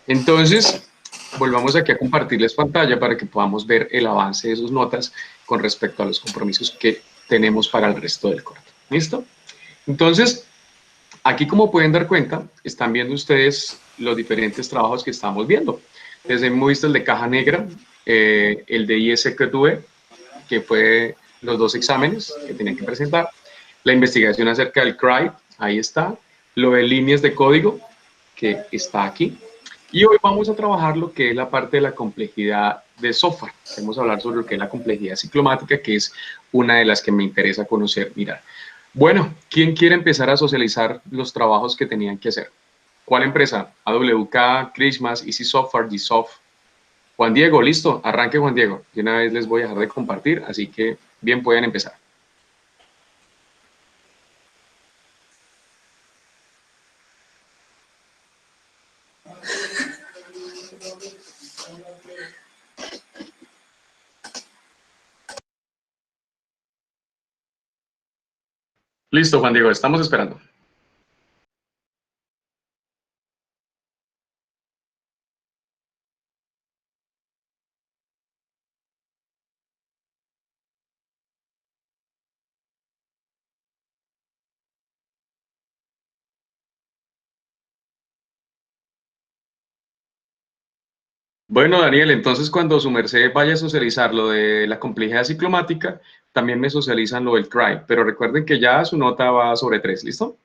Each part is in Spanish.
Entonces, volvamos aquí a compartirles pantalla para que podamos ver el avance de sus notas con respecto a los compromisos que tenemos para el resto del corte. ¿Listo? Entonces, aquí como pueden dar cuenta, están viendo ustedes los diferentes trabajos que estamos viendo. Desde hemos visto el de caja negra, el de ISQV, que fue los dos exámenes que tenían que presentar, la investigación acerca del CRY, ahí está, lo de líneas de código, que está aquí, y hoy vamos a trabajar lo que es la parte de la complejidad de software. Vamos a hablar sobre lo que es la complejidad ciclomática, que es una de las que me interesa conocer, mirar. Bueno, ¿quién quiere empezar a socializar los trabajos que tenían que hacer? ¿Cuál empresa? AWK, Christmas, Easy Software, Gsoft. Juan Diego, listo, arranque Juan Diego. De una vez les voy a dejar de compartir, así que bien pueden empezar. Listo, Juan Diego, estamos esperando. Bueno, Daniel, entonces cuando su merced vaya a socializar lo de la complejidad ciclomática, también me socializan lo del CRY, pero recuerden que ya su nota va sobre 3, ¿listo?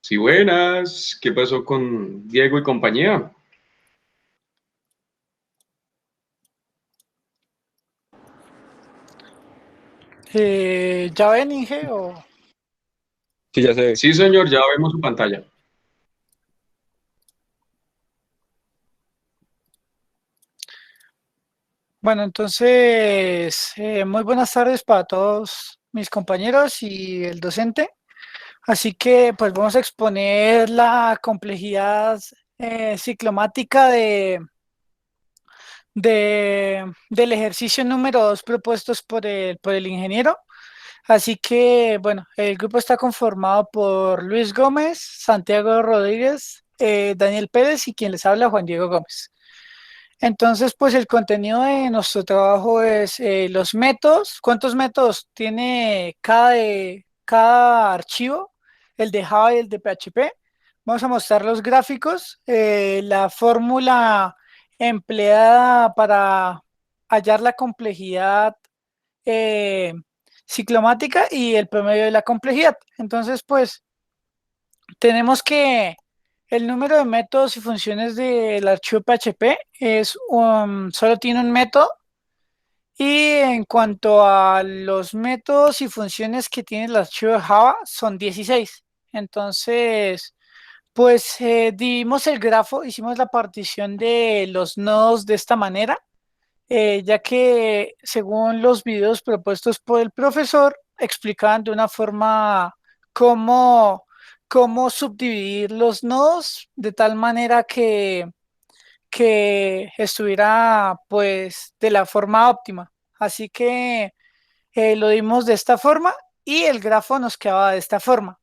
Sí, buenas. ¿Qué pasó con Diego y compañía? ¿Ya ven, Inge? O... Sí, ya sé. Sí, señor, ya vemos su pantalla. Bueno, entonces, muy buenas tardes para todos mis compañeros y el docente. Así que, pues, vamos a exponer la complejidad ciclomática del ejercicio número 2 propuestos por el ingeniero. Así que, bueno, el grupo está conformado por Luis Gómez, Santiago Rodríguez, Daniel Pérez y quien les habla, Juan Diego Gómez. Entonces, pues el contenido de nuestro trabajo es los métodos, cuántos métodos tiene cada archivo, el de Java y el de PHP. Vamos a mostrar los gráficos, la fórmula empleada para hallar la complejidad eh, ciclomática y el promedio de la complejidad. Entonces, pues tenemos que el número de métodos y funciones del archivo PHP solo tiene un método. Y en cuanto a los métodos y funciones que tiene el archivo de Java, son 16. Entonces, pues dividimos el grafo, hicimos la partición de los nodos de esta manera, ya que según los videos propuestos por el profesor, explicaban de una forma cómo, cómo subdividir los nodos de tal manera que estuviera pues de la forma óptima. Así que lo dimos de esta forma y el grafo nos quedaba de esta forma,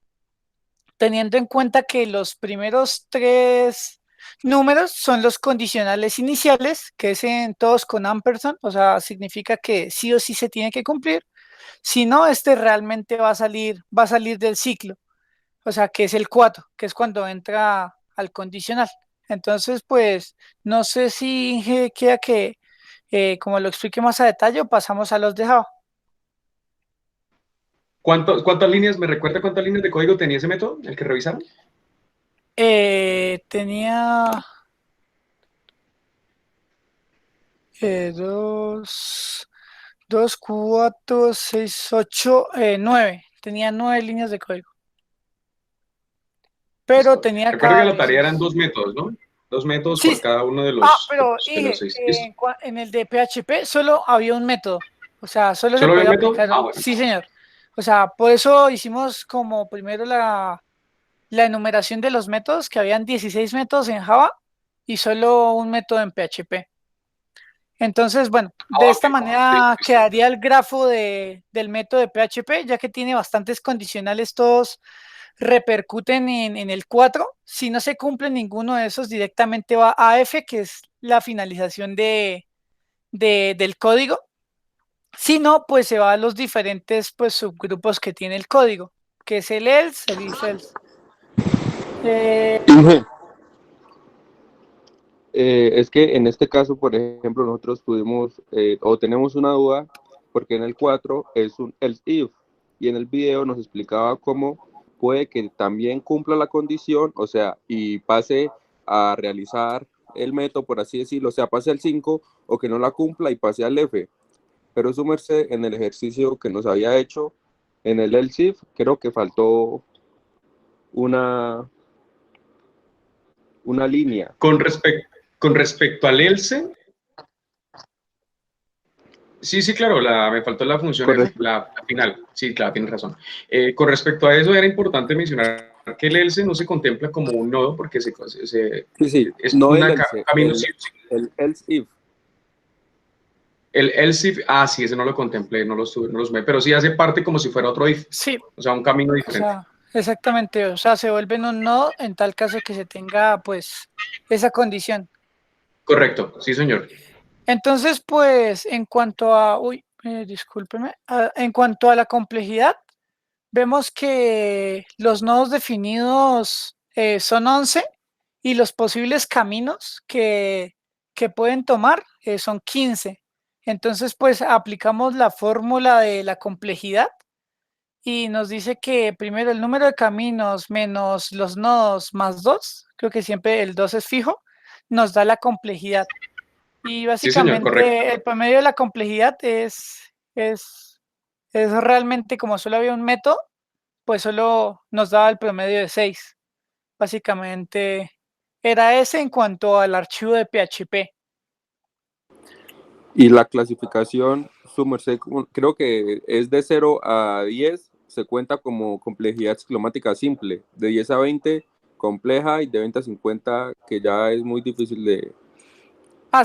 teniendo en cuenta que los primeros tres números son los condicionales iniciales, que es en todos con ampersand, o sea, significa que sí o sí se tiene que cumplir. Si no, este realmente va a salir del ciclo, o sea, que es el 4, que es cuando entra al condicional. Entonces, pues, no sé si queda que, como lo explique más a detalle, o pasamos a los de Java. ¿Cuántas líneas, me recuerda cuántas líneas de código tenía ese método, el que revisaron? Tenía dos, dos, cuatro, seis, ocho, nueve. Tenía 9 líneas de código. Pero Listo. tenía Recuerda que cada la tarea eran 16. 2 métodos, ¿no? 2 métodos Sí, por cada uno de pero los Inge, 6. ¿Listo? en el de PHP solo había un método. O sea, solo se ¿Solo había un podía método? aplicar. Ah, bueno. Sí, señor. O sea, por eso hicimos como primero la enumeración de los métodos, que habían 16 métodos en Java y solo un método en PHP. Entonces, bueno, de Ah, ok. esta Listo, manera listo. quedaría el grafo del método de PHP, ya que tiene bastantes condicionales, todos repercuten en el 4. Si no se cumple ninguno de esos, directamente va a F, que es la finalización del código. Si no, pues se va a los diferentes pues, subgrupos que tiene el código, que es el else, el if else. Inge, es que en este caso, por ejemplo, nosotros tuvimos o tenemos una duda porque en el 4 es un else if y en el video nos explicaba cómo puede que también cumpla la condición, o sea, y pase a realizar el método, por así decirlo, o sea, pase al 5 o que no la cumpla y pase al F. Pero su merced en el ejercicio que nos había hecho en el else if, creo que faltó una, una línea. Con respecto al else, sí, claro, me faltó la función F, Correcto. la final. Sí, claro, tienes razón. Con respecto a eso, era importante mencionar que el else no se contempla como un nodo porque Sí, sí, es no un el else, camino. el else if. El else if, sí, ese no lo contemplé, no lo sumé, pero sí hace parte como si fuera otro if, Sí, o sea, un camino o diferente. sea, exactamente, o sea, se vuelven un nodo en tal caso que se tenga pues esa condición. Correcto, sí, señor. Entonces, pues en cuanto a, discúlpeme, en cuanto a la complejidad, vemos que los nodos definidos son 11 y los posibles caminos que pueden tomar son 15. Entonces, pues aplicamos la fórmula de la complejidad y nos dice que primero el número de caminos menos los nodos más 2, creo que siempre el 2 es fijo, nos da la complejidad. Y Sí, señor, correcto. básicamente el promedio de la complejidad es realmente como solo había un método, pues solo nos daba el promedio de 6. Básicamente era ese en cuanto al archivo de PHP. Y la clasificación, su merced, creo que es de 0 a 10, se cuenta como complejidad ciclomática simple, de 10 a 20 compleja y de 20 a 50 que ya es muy difícil de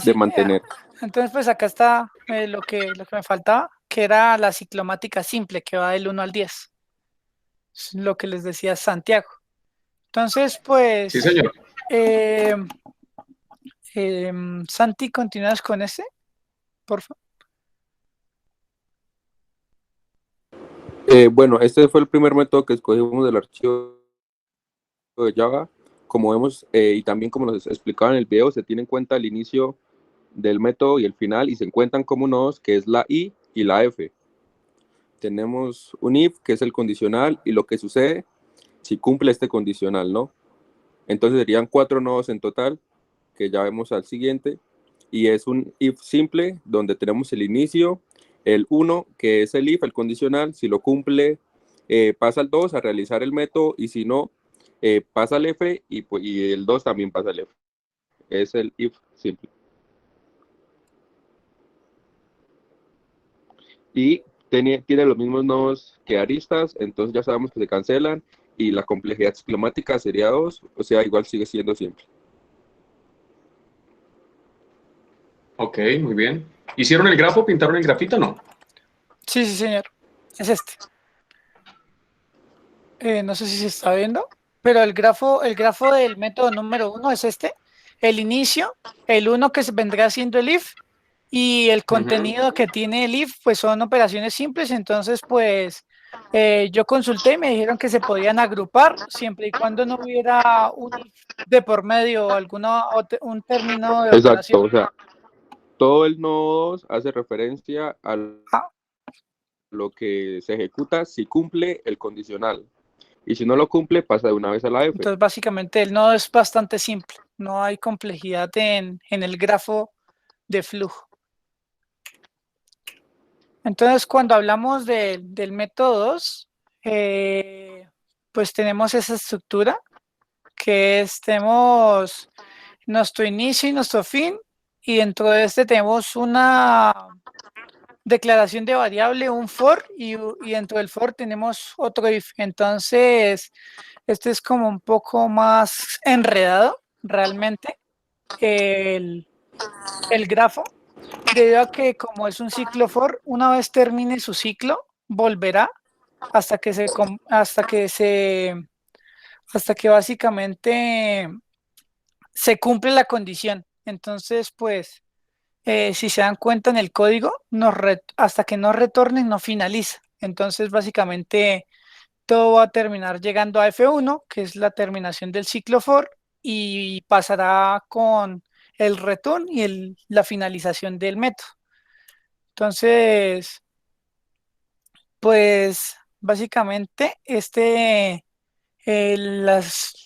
Sí, mantener. entonces pues acá está lo que me faltaba, que era la ciclomática simple, que va del 1 al 10. Es lo que les decía Santiago. Entonces, Sí, pues, señor. eh, Santi, ¿continúas con ese? Por favor. Bueno, este fue el primer método que escogimos del archivo de Java. Como vemos, y también como nos explicaba en el video, se tiene en cuenta el inicio del método y el final, y se encuentran como nodos, que es la I y la F. Tenemos un if, que es el condicional, y lo que sucede si cumple este condicional, ¿no? Entonces serían 4 nodos en total, que ya vemos al siguiente, y es un if simple, donde tenemos el inicio, el 1, que es el if, el condicional, si lo cumple, pasa al 2 a realizar el método, y si no, pasa al F, y el 2 también pasa al F. Es el if simple. Y tiene los mismos nodos que aristas, entonces ya sabemos que se cancelan, y la complejidad ciclomática sería 2, o sea, igual sigue siendo simple. Ok, muy bien. ¿Hicieron el grafo? ¿Pintaron el grafito? No. Sí, señor. Es este. No sé si se está viendo, pero el grafo del método número 1 es este. El inicio, el 1 que se vendrá siendo el if, y el Ujú. contenido que tiene el if pues son operaciones simples. Entonces pues yo consulté y me dijeron que se podían agrupar siempre y cuando no hubiera un if de por medio o un término de operación. Exacto, o sea, todo el nodo 2 hace referencia a Ah, lo que se ejecuta si cumple el condicional. Y si no lo cumple, pasa de una vez a la F. entonces básicamente el nodo es bastante simple, no hay complejidad en el grafo de flujo. Entonces, cuando hablamos del método 2, pues tenemos esa estructura que tenemos nuestro inicio y nuestro fin, y dentro de este tenemos una declaración de variable, un for, y dentro del for tenemos otro if. Entonces, este es como un poco más enredado realmente el grafo, debido a que como es un ciclo for, una vez termine su ciclo, volverá hasta que básicamente se cumple la condición. Entonces, pues, si se dan cuenta en el código, hasta que no retorne, no finaliza. Entonces, básicamente, todo va a terminar llegando a F1, que es la terminación del ciclo for, y pasará con el return y la finalización del método. Entonces, pues básicamente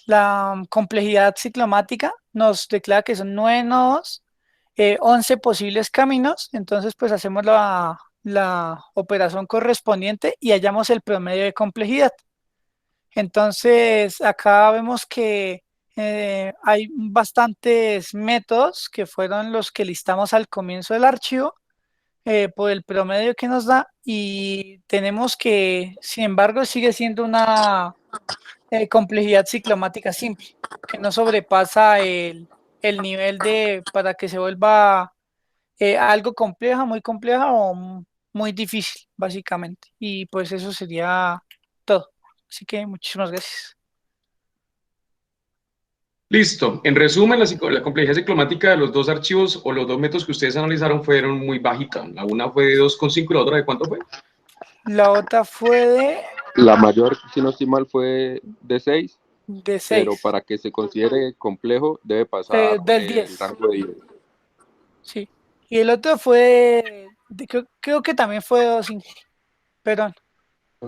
la complejidad ciclomática nos declara que son 9 nodos, 11 posibles caminos. Entonces pues hacemos la operación correspondiente y hallamos el promedio de complejidad. Entonces acá vemos que hay bastantes métodos que fueron los que listamos al comienzo del archivo, por el promedio que nos da, y tenemos que, sin embargo, sigue siendo una complejidad ciclomática simple, que no sobrepasa el nivel para que se vuelva algo compleja, muy compleja o muy difícil, básicamente. Y pues eso sería todo. Así que muchísimas gracias. Listo. En resumen, la complejidad ciclomática de los dos archivos o los dos métodos que ustedes analizaron fueron muy bajitas. La una fue de 2,5 y la otra de cuánto fue. La otra fue La mayor, si no estoy mal, fue de 6, de pero 6, para que se considere complejo debe pasar del el 10, rango de 10. sí. Y el otro fue, creo que también fue de 2,5. Perdón,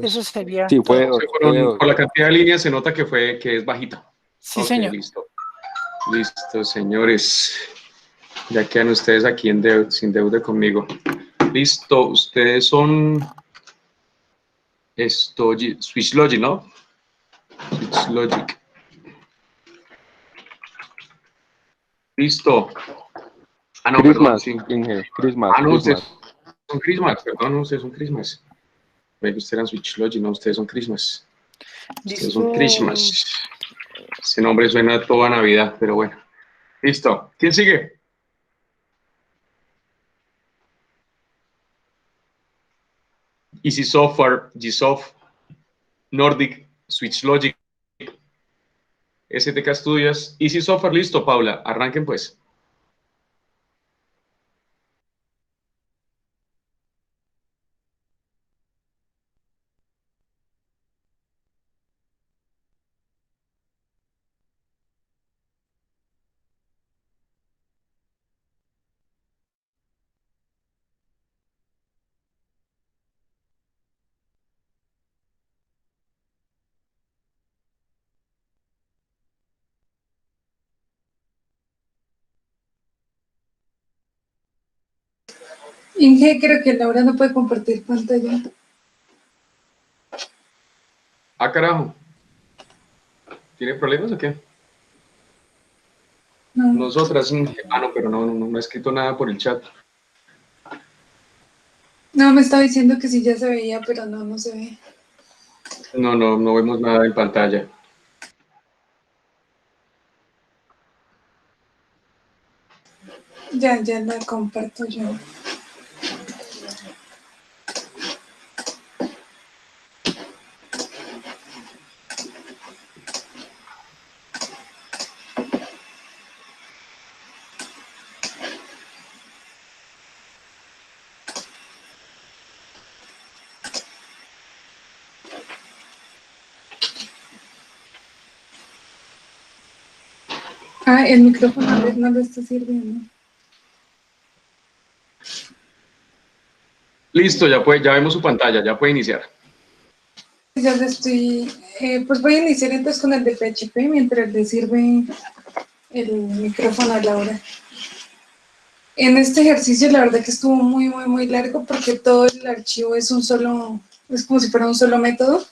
eso sería Sí, fue de todo. 2, fue de 2. Por la cantidad de líneas se nota que es bajita. Sí, Ok, señor. listo. Listo, señores. Ya quedan ustedes aquí sin deuda conmigo. Listo, ustedes son Switch Logic, ¿no? Switch Logic. Listo. Ah, no, perdón, Christmas, sí. Inge, Christmas, Ah, no, ustedes Christmas. son Christmas, perdón, no, ustedes son Christmas. Ustedes eran Switch Logic, no, ustedes son Christmas. Ustedes son Listo. Christmas. Ese nombre suena a toda Navidad, pero bueno. Listo. ¿Quién sigue? Easy Software, Gsoft, Nordic, Switch Logic, STK Studios. Easy Software, listo, Paula. Arranquen pues. Inge, creo que Laura no puede compartir pantalla. Ah, carajo. ¿Tiene problemas o qué? No, Nosotras, no, pero no he escrito nada por el chat. no, me estaba diciendo que sí ya se veía, pero no, no se ve. No vemos nada en pantalla. Ya la comparto yo. Ah, el micrófono no le está sirviendo. Listo, ya vemos su pantalla, ya puede iniciar. Ya le estoy, pues voy a iniciar entonces con el de PHP mientras le sirve el micrófono a Laura. En este ejercicio la verdad que estuvo muy largo porque todo el archivo es es como si fuera un solo método.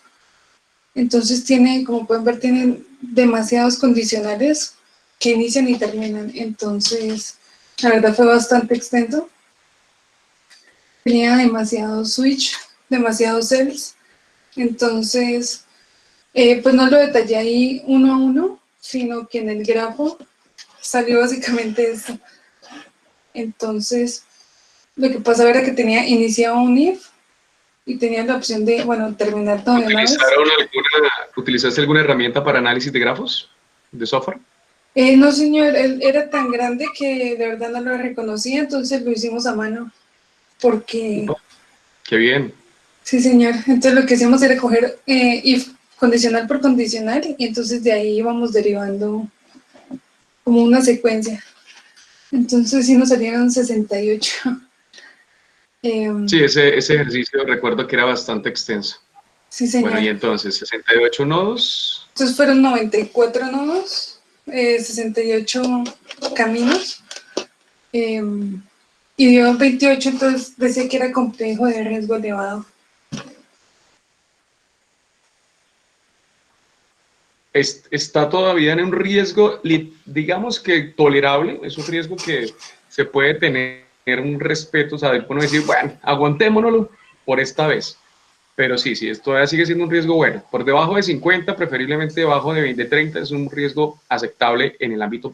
Entonces tiene, como pueden ver, tienen demasiados condicionales que inician y terminan. Entonces, la verdad fue bastante extenso. Tenía demasiados switch, demasiados else. Entonces, pues no lo detallé ahí uno a uno, sino que en el grafo salió básicamente esto. Entonces, lo que pasaba era que tenía iniciado un if y tenía la opción de, bueno, terminar todo de una vez. ¿Utilizaste alguna herramienta para análisis de grafos de software? No, señor, él era tan grande que de verdad no lo reconocía, entonces lo hicimos a mano, porque... No. Qué bien. Sí, señor. Entonces lo que hacíamos era coger if condicional por condicional y entonces de ahí íbamos derivando como una secuencia. Entonces sí nos salieron 68. Sí, ese ejercicio recuerdo que era bastante extenso. Sí, señor. Bueno, y entonces, 68 nodos. Entonces fueron 94 nodos, 68 caminos, y dio 28, entonces decía que era complejo de riesgo elevado. Está todavía en un riesgo, digamos que tolerable, es un riesgo que se puede tener un respeto, o sea, de uno decir, bueno, aguantémonoslo por esta vez. Pero sí, todavía sigue siendo un riesgo bueno. Por debajo de 50, preferiblemente debajo de 20, 30, es un riesgo aceptable en el ámbito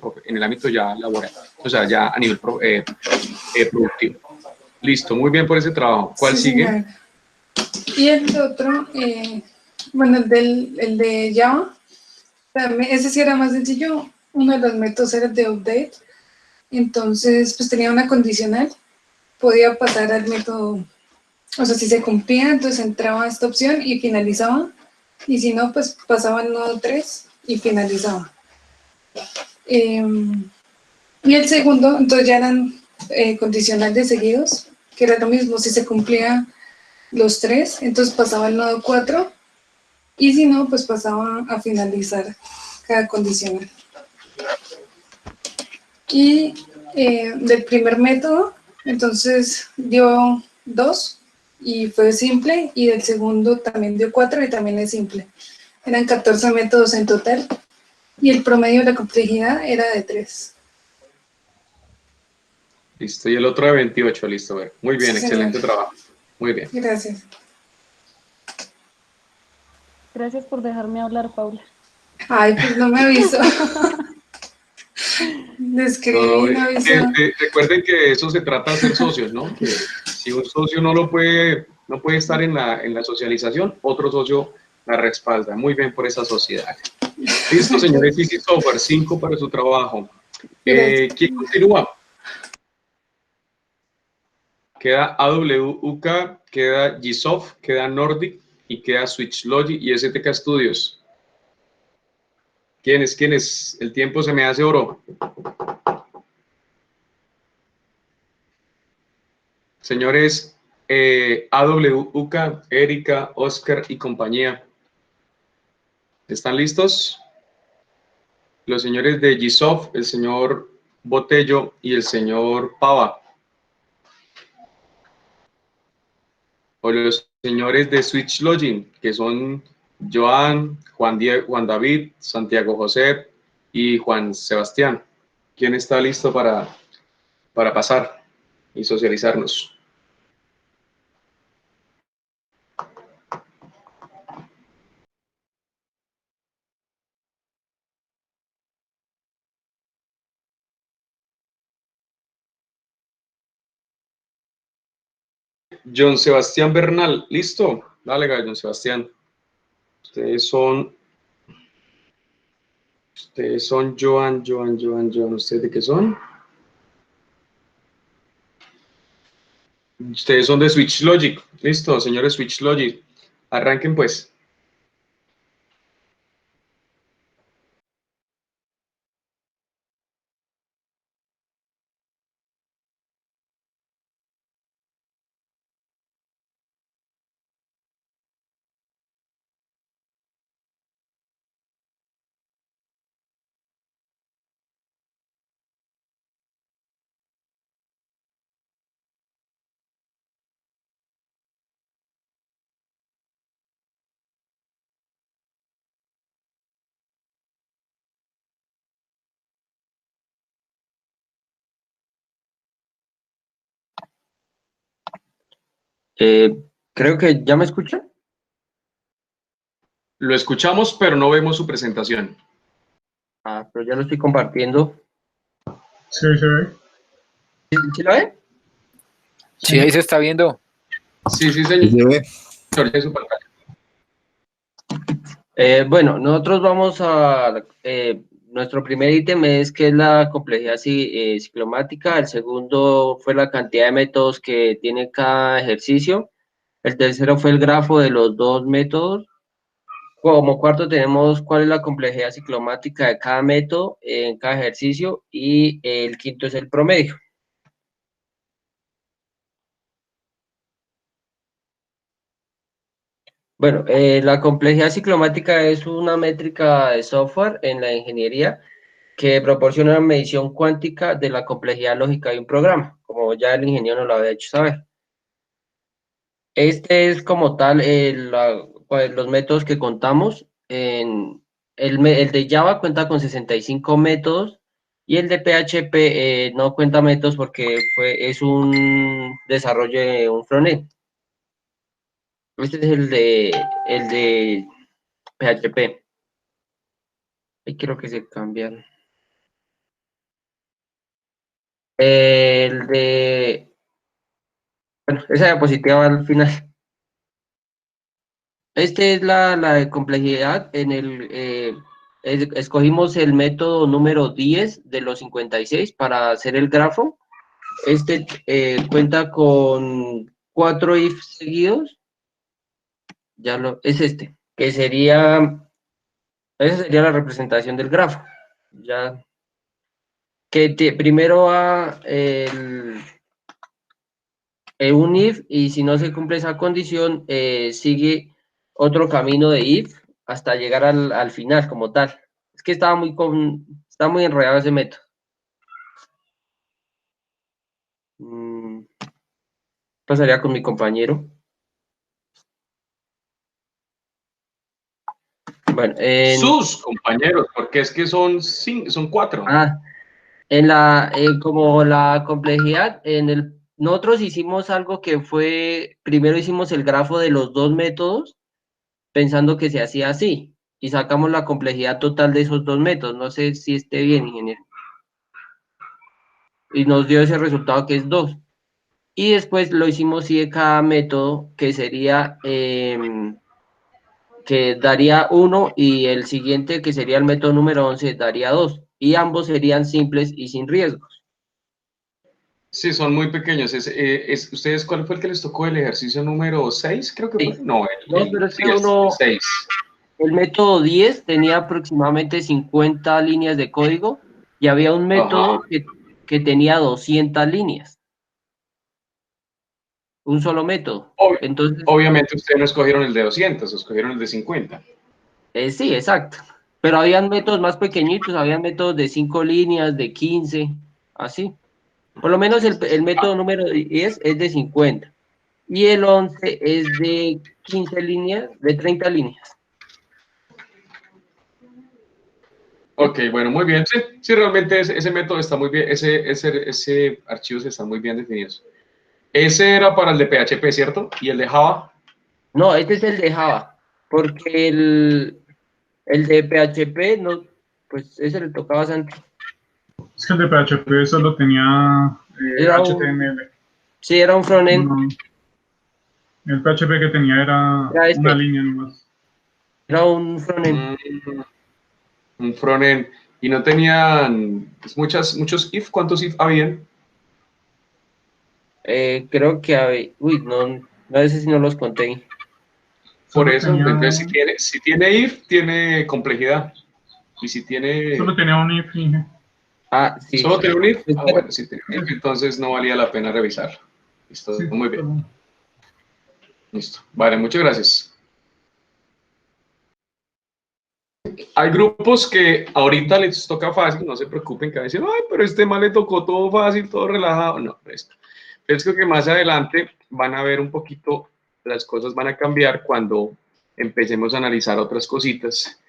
ya laboral, o sea, ya a nivel productivo. Listo, muy bien por ese trabajo. ¿Cuál Sí, sigue? señor. Y el otro, bueno, el de Java, también, ese sí era más sencillo. Uno de los métodos era de update. Entonces, pues tenía una condicional. Podía pasar al método, o sea, si se cumplía, entonces entraba a esta opción y finalizaba. Y si no, pues pasaba al nodo 3 y finalizaba. Y el segundo, entonces ya eran condicionales seguidos, que era lo mismo. Si se cumplía los 3, entonces pasaba al nodo 4. Y si no, pues pasaba a finalizar cada condicional. Y del primer método, entonces dio 2 y fue simple, y del segundo también dio 4 y también es simple. Eran 14 métodos en total y el promedio de la complejidad era de 3. Listo, y el otro de 28, listo. Ver. Muy bien, Sí, excelente señor. trabajo. Muy bien. Gracias. Gracias por dejarme hablar, Paula. Ay, pues no me avisó. Le escribí, no avisó. Recuerden que eso se trata de ser socios, ¿no? Que si un socio no puede estar en la socialización, otro socio la respalda. Muy bien por esa sociedad. Listo, señores, Easy Software, 5 para su trabajo. ¿Quién continúa? Queda AWUK, queda Gsoft, queda Nordic y queda SwitchLogic y STK Studios. ¿Quién es? El tiempo se me hace oro. Señores, AWUK, Erika, Oscar y compañía. ¿Están listos? Los señores de Gsoft, el señor Botello y el señor Pava. O los señores de SwitchLogic, que son Joan, Juan David, Santiago José y Juan Sebastián. ¿Quién está listo para pasar y socializarnos? John Sebastián Bernal, ¿listo? Dale, John Sebastián. Ustedes son Joan. ¿Ustedes de qué son? Ustedes son de SwitchLogic. Listo, señores SwitchLogic. Arranquen pues. Creo que ya me escuchan. Lo escuchamos, pero no vemos su presentación. Ah, pero ya lo estoy compartiendo. Sí, se ve. ¿Sí lo ven? Sí, ahí se está viendo. Sí, Sí señor. se ve. En su pantalla. Bueno, nosotros vamos a... nuestro primer ítem es que es la complejidad ciclomática. El segundo fue la cantidad de métodos que tiene cada ejercicio. El tercero fue el grafo de los dos métodos. Como cuarto tenemos cuál es la complejidad ciclomática de cada método en cada ejercicio. Y el quinto es el promedio. Bueno, la complejidad ciclomática es una métrica de software en la ingeniería que proporciona una medición cuántica de la complejidad lógica de un programa, como ya el ingeniero nos lo había hecho saber. Este es como tal pues, los métodos que contamos. El de Java cuenta con 65 métodos y el de PHP no cuenta métodos porque es un desarrollo de un frontend. Este es el de PHP. Ahí quiero que se cambien. El de... Bueno, esa diapositiva va al final. Este es la de complejidad. Escogimos el método número 10 de los 56 para hacer el grafo. Este cuenta con 4 if seguidos. Es este, que sería... Esa sería la representación del grafo. Ya que primero va un if y si no se cumple esa condición, sigue otro camino de if hasta llegar al final como tal. Es que está muy enredado ese método. Pasaría con mi compañero. Bueno, Sus compañeros, porque es que son 4. Como la complejidad, nosotros hicimos algo que fue, primero hicimos el grafo de los dos métodos, pensando que se hacía así, y sacamos la complejidad total de esos dos métodos. No sé si esté bien, ingeniero. Y nos dio ese resultado que es 2. Y después lo hicimos sí de cada método, que sería, que daría 1, y el siguiente, que sería el método número 11, daría 2. Y ambos serían simples y sin riesgos. Sí, son muy pequeños. ¿Ustedes cuál fue el que les tocó el ejercicio número 6? Creo que Sí. fue. No, Pero es sí, que el 6. el método 10 tenía aproximadamente 50 líneas de código y había un método que tenía 200 líneas. Un solo método. Entonces, Obviamente ustedes no escogieron el de 200, escogieron el de 50. Sí, exacto. Pero habían métodos más pequeñitos, habían métodos de 5 líneas, de 15, así. Por lo menos el método número 10 es de 50 y el 11 es de 15 líneas, de 30 líneas. Ok, bueno, muy bien. Sí, realmente ese método está muy bien, ese archivos están muy bien definidos. Ese era para el de PHP, ¿cierto? ¿Y el de Java? No, este es el de Java, porque el de PHP, no, pues ese le tocaba bastante. Es que el de PHP solo tenía Era HTML. Sí, era un frontend. No. El PHP que tenía era una línea nomás. Era un frontend. Un frontend. Y no tenían pues, muchos if. ¿Cuántos if habían? Creo que había... Uy, no, a veces sí no los conté. Por eso, entonces si tiene if, tiene complejidad. Y si tiene... Solo tenía un if. Sí. ¿Solo tiene un if? Bueno, si tiene un if, entonces no valía la pena revisarlo. Listo, sí, muy bien. Listo. Vale, muchas gracias. Hay grupos que ahorita les toca fácil, no se preocupen, que van a decir, ay, pero este mal le tocó todo fácil, todo relajado. No, es que más adelante van a ver un poquito, las cosas van a cambiar cuando empecemos a analizar otras cositas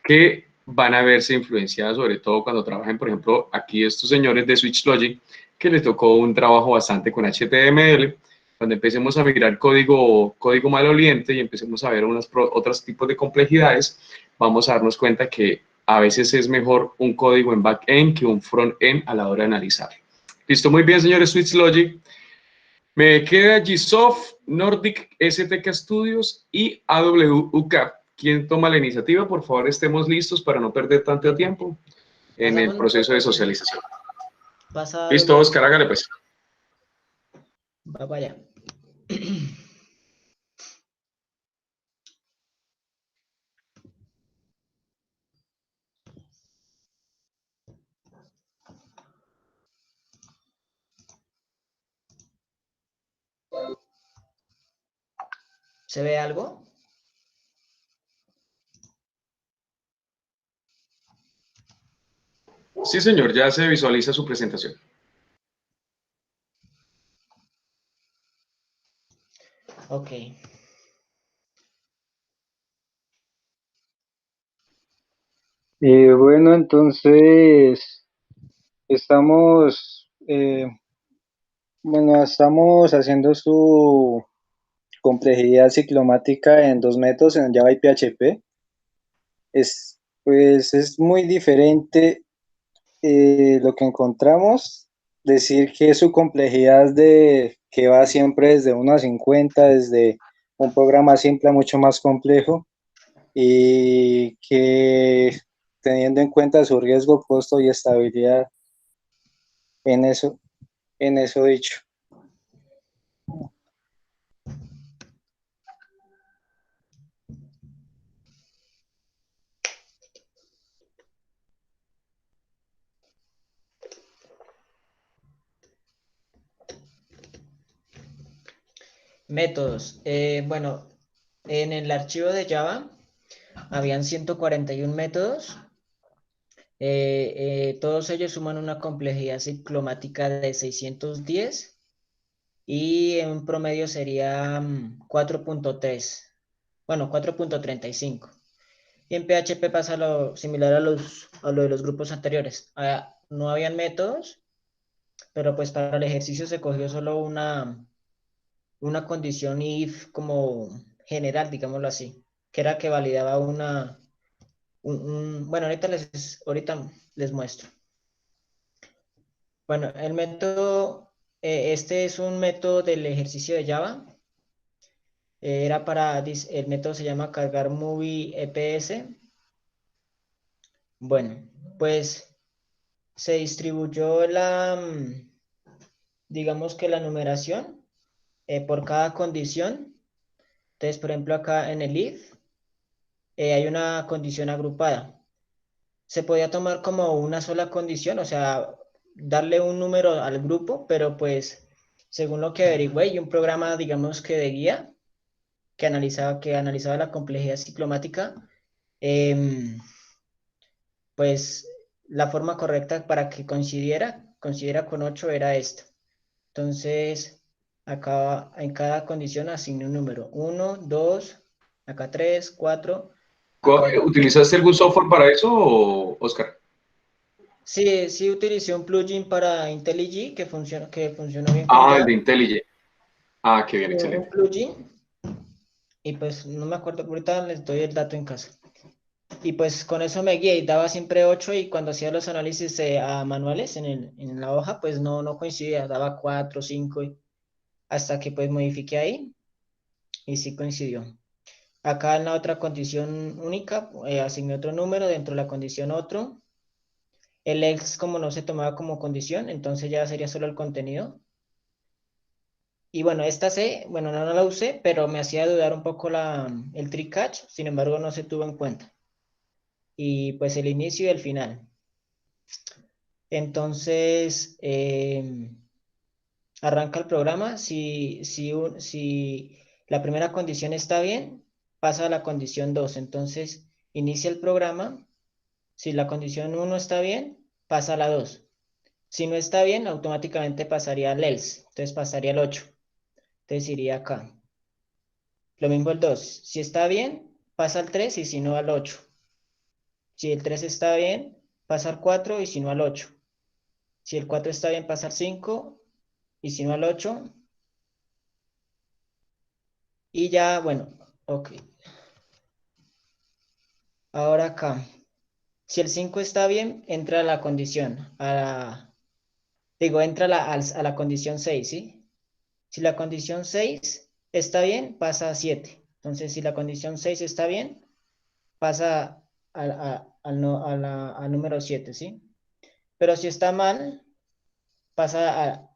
que van a verse influenciadas, sobre todo cuando trabajen, por ejemplo, aquí estos señores de Switch Logic, que les tocó un trabajo bastante con HTML, Cuando empecemos a mirar código maloliente y empecemos a ver otros tipos de complejidades, vamos a darnos cuenta que a veces es mejor un código en back-end que un front-end a la hora de analizarlo. Listo, muy bien, señores Switch Logic. Me queda Gsoft, Nordic STK Studios y AWUCAP. ¿Quién toma la iniciativa? Por favor, estemos listos para no perder tanto tiempo en el proceso de socialización. Listo, Oscar, hágale pues. Va para allá. ¿Se ve algo? Sí, señor, ya se visualiza su presentación. Ok. Bueno, entonces estamos, estamos haciendo su complejidad ciclomática en dos métodos, en Java y PHP. Pues es muy diferente lo que encontramos, decir que su complejidad que va siempre desde 1 a 50, desde un programa simple a mucho más complejo, y que teniendo en cuenta su riesgo, costo y estabilidad en eso dicho. Métodos. Bueno, en el archivo de Java habían 141 métodos. Todos ellos suman una complejidad ciclomática de 610 y en un promedio sería 4.3, bueno, 4.35. Y en PHP pasa lo similar a lo de los grupos anteriores. No habían métodos, pero pues para el ejercicio se cogió solo una condición if como general, digámoslo así, que era que validaba bueno, ahorita les muestro. Bueno, el método, este es un método del ejercicio de Java. El método se llama cargar movie EPS. Bueno, pues se distribuyó digamos que la numeración por cada condición. Entonces, por ejemplo, acá en el if hay una condición agrupada. Se podía tomar como una sola condición, o sea, darle un número al grupo, pero pues, según lo que averigüé, y un programa, digamos que de guía, que analizaba la complejidad ciclomática, pues la forma correcta para que considera con 8 era esta. Entonces, acá en cada condición asigné un número. 1, 2, acá 3, 4. ¿Utilizaste algún software para eso, Oscar? Sí, utilicé un plugin para IntelliJ que funcionó bien con Ah, Java. el de IntelliJ. Ah, qué bien, Un excelente. plugin. Y pues no me acuerdo, ahorita les doy el dato en casa. Y pues con eso me guié y daba siempre 8 y cuando hacía los análisis manuales en la hoja, pues no coincidía, daba 4, 5, hasta que pues modifiqué ahí y sí coincidió. Acá en la otra condición única, asigné otro número, dentro de la condición otro. El else como no se tomaba como condición, entonces ya sería solo el contenido. Y bueno, bueno, no la usé, pero me hacía dudar un poco el tree catch, sin embargo no se tuvo en cuenta. Y pues el inicio y el final. Entonces, arranca el programa. Si la primera condición está bien, pasa a la condición 2. Entonces, inicia el programa. Si la condición 1 está bien, pasa a la 2. Si no está bien, automáticamente pasaría al else. Entonces pasaría al 8. Entonces iría acá. Lo mismo el 2. Si está bien, pasa al 3 y si no al 8. Si el 3 está bien, pasa al 4 y si no al 8. Si el 4 está bien, pasa al 5 y si no al 8. Y ya, bueno, ok. Ahora acá. Si el 5 está bien, entra a la condición, entra a la condición 6, ¿sí? Si la condición 6 está bien, pasa a 7. Entonces, si la condición 6 está bien, pasa al número 7, ¿sí? Pero si está mal, pasaría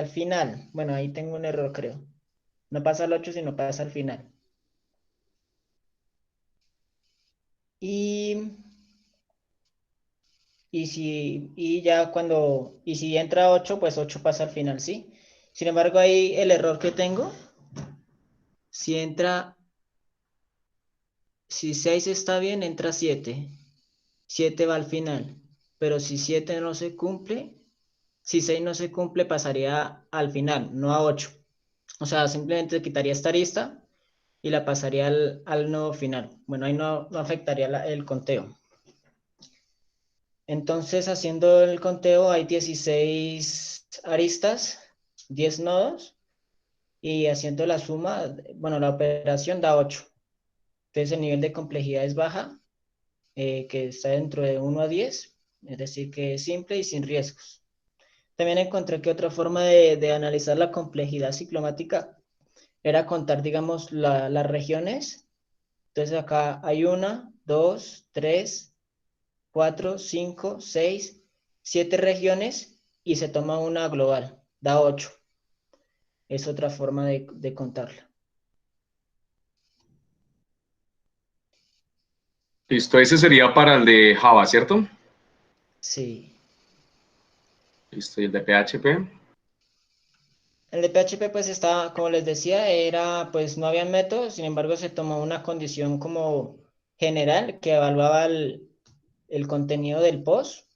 al final. Bueno, ahí tengo un error, creo. No pasa al 8, sino pasa al final. Y si entra 8, pues 8 pasa al final, ¿sí? Sin embargo, ahí el error que tengo, si 6 está bien, entra 7. 7 va al final. Pero si 7 no se cumple, si 6 no se cumple, pasaría al final, no a 8. O sea, simplemente quitaría esta arista y la pasaría al nodo final. Bueno, ahí no afectaría el conteo. Entonces, haciendo el conteo, hay 16 aristas, 10 nodos, y haciendo la suma, bueno, la operación da 8. Entonces, el nivel de complejidad es baja, que está dentro de 1 a 10, es decir, que es simple y sin riesgos. También encontré que otra forma de analizar la complejidad ciclomática era contar, digamos, las regiones. Entonces, acá hay 1, 2, 3, 4, 5, 6, 7 regiones y se toma una global, da 8. Es otra forma de contarla. Listo, ese sería para el de Java, ¿cierto? Sí. Listo, ¿y el de PHP? El de PHP pues estaba, como les decía, pues no había métodos, sin embargo se tomó una condición como general que evaluaba el contenido del post,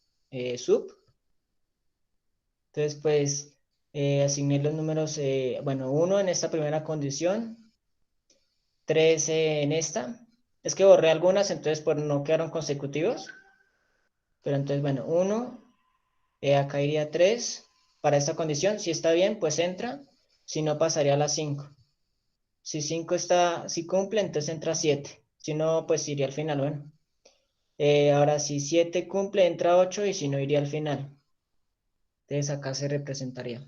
sub. Entonces pues asigné los números, bueno, 1 en esta primera condición, 3 en esta. Es que borré algunas, entonces pues no quedaron consecutivos. Pero entonces, bueno, 1, acá iría 3 para esta condición. Si está bien, pues entra. Si no, pasaría a la 5. Si 5 si cumple, entonces entra 7. Si no, pues iría al final, bueno. Ahora, si 7 cumple, entra 8 y si no, iría al final. Entonces acá se representaría.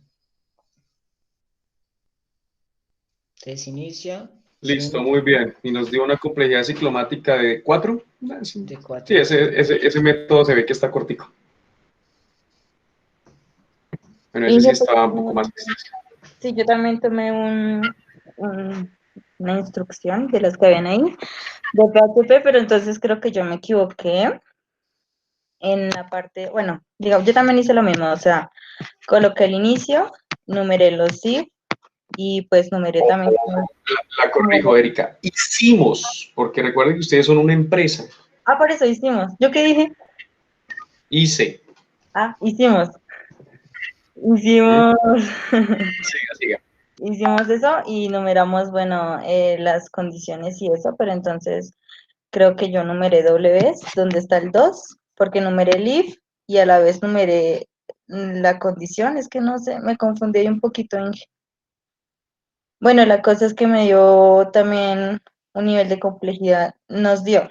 Entonces inicia. Listo, muy bien. Y nos dio una complejidad ciclomática de 4. De 4. Sí, ese método se ve que está cortico. Bueno, ese sí estaba un poco más extenso. Sí, yo también tomé una instrucción de las que habían ahí de PHP, pero entonces creo que yo me equivoqué en la parte, bueno, digamos, yo también hice lo mismo, o sea, coloqué el inicio, numeré los if y pues numeré también. La corrijo, Erika. Hicimos, porque recuerden que ustedes son una empresa. Ah, por eso hicimos. ¿Yo qué dije? Hice. Ah, hicimos. Hicimos. Siga. Hicimos eso y numeramos, bueno, las condiciones y eso, pero entonces creo que yo numeré doble vez, donde está el 2, porque numeré el if y a la vez numeré la condición, es que no sé, me confundí un poquito, Inge. Bueno, la cosa es que me dio también un nivel de complejidad, nos dio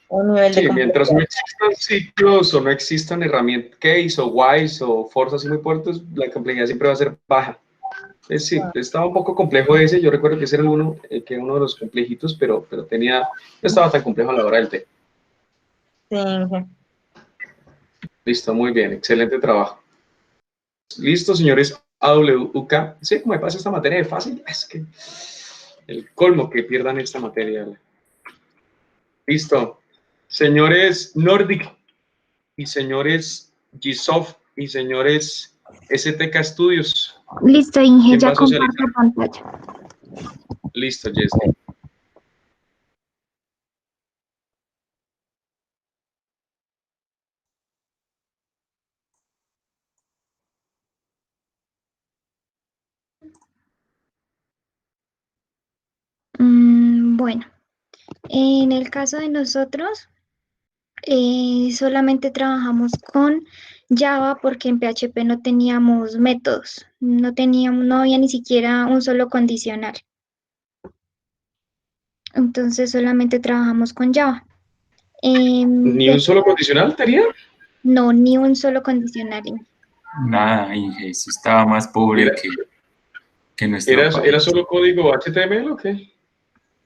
un nivel de Sí, complejidad. mientras no existan ciclos o no existan herramientas case o wise o for así muy fuertes, la complejidad siempre va a ser baja. Sí, estaba un poco complejo ese, yo recuerdo que ese era que era uno de los complejitos, pero no estaba tan complejo a la hora del té. Sí, Inge. Listo, muy bien, excelente trabajo. Listo, señores AWUK. Sí, como me pasa esta materia de fácil, es que el colmo que pierdan esta materia. Listo. Señores Nordic y señores Gsoft y señores STK Studios. Listo, Inge, ¿Quién va ya a socializar? comparto pantalla. Listo, Jessy. Bueno, en el caso de nosotros, solamente trabajamos con Java porque en PHP no teníamos métodos, no había ni siquiera un solo condicional. Entonces solamente trabajamos con Java. ¿Ni un solo condicional tenía? No, ni un solo condicional. Nada, Inge, eso estaba más pobre que nuestro país. ¿Era solo código HTML o qué?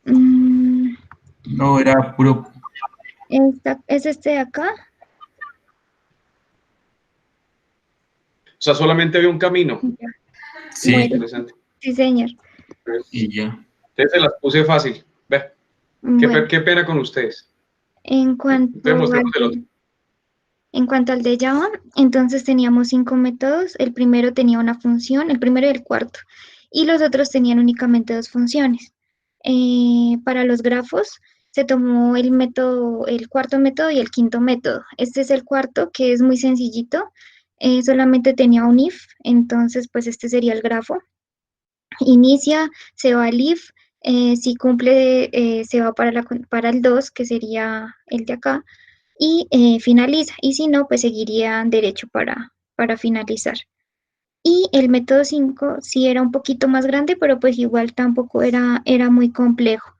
No, era puro... ¿Es este de acá? O sea, solamente había un camino. Sí. Bueno, Interesante. sí, señor. Y ya. Entonces se las puse fácil. Ve. Bueno, Qué pena con ustedes. en cuanto al de Java, entonces teníamos 5 métodos. El primero tenía una función, el primero y el cuarto, y los otros tenían únicamente 2 funciones. Para los grafos se tomó el cuarto método y el quinto método. Este es el cuarto, que es muy sencillito, solamente tenía un if, entonces pues este sería el grafo. Inicia, se va al if, si cumple, se va para el 2, que sería el de acá, y finaliza, y si no, pues seguiría derecho para finalizar. Y el método 5 sí era un poquito más grande, pero pues igual tampoco era muy complejo.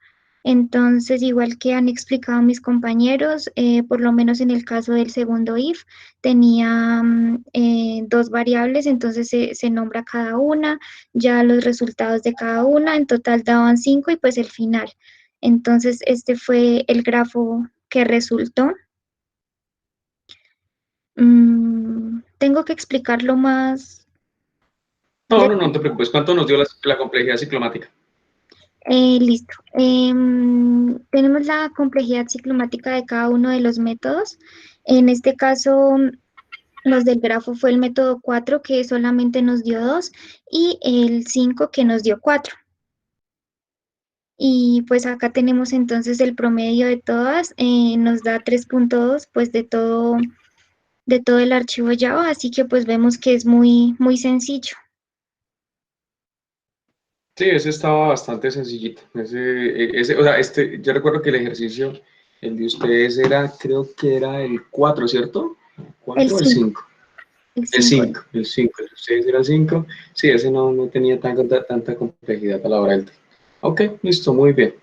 Entonces, igual que han explicado mis compañeros, por lo menos en el caso del segundo if, tenía 2 variables, entonces se nombra cada una, ya los resultados de cada una, en total daban 5 y pues el final. Entonces, este fue el grafo que resultó. Tengo que explicarlo más. No te preocupes. ¿Cuánto nos dio la complejidad ciclomática? Listo. Tenemos la complejidad ciclomática de cada uno de los métodos. En este caso, los del grafo fue el método 4, que solamente nos dio 2, y el 5, que nos dio 4. Y pues acá tenemos entonces el promedio de todas, nos da 3.2, pues de todo el archivo Java, así que pues vemos que es muy, muy sencillo. Sí, ese estaba bastante sencillito. O sea, yo recuerdo que el ejercicio, el de ustedes era, creo que era el 4, ¿cierto? ¿4 o el 5? El 5, el de ustedes era el 5. Sí, ese no tenía tanta complejidad a la hora del tema. Ok, listo, muy bien.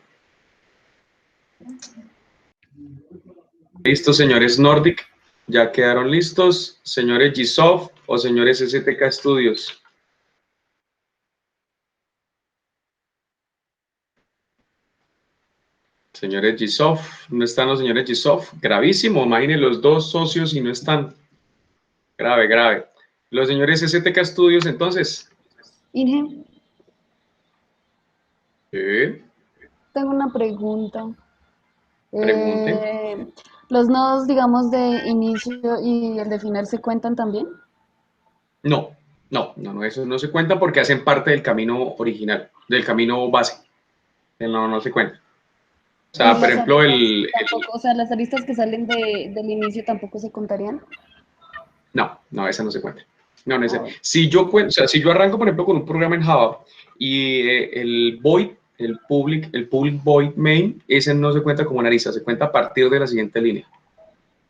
Listo, señores Nordic, ya quedaron listos. Señores Gsoft o señores STK Studios. Señores Gsoft, ¿no están los señores Gsoft? Gravísimo, imaginen los dos socios y no están. Grave, grave. Los señores STK Studios, entonces. Inge, ¿Qué? tengo una pregunta. Pregunte. ¿Los nodos, digamos, de inicio y el de final se cuentan también? No, eso no se cuenta porque hacen parte del camino original, del camino base. No se cuenta. O sea, por ejemplo, O sea, las aristas que salen del inicio tampoco se contarían. No, esa no se cuenta. No, si yo arranco, por ejemplo, con un programa en Java y el void, el public void main, ese no se cuenta como una arista, se cuenta a partir de la siguiente línea.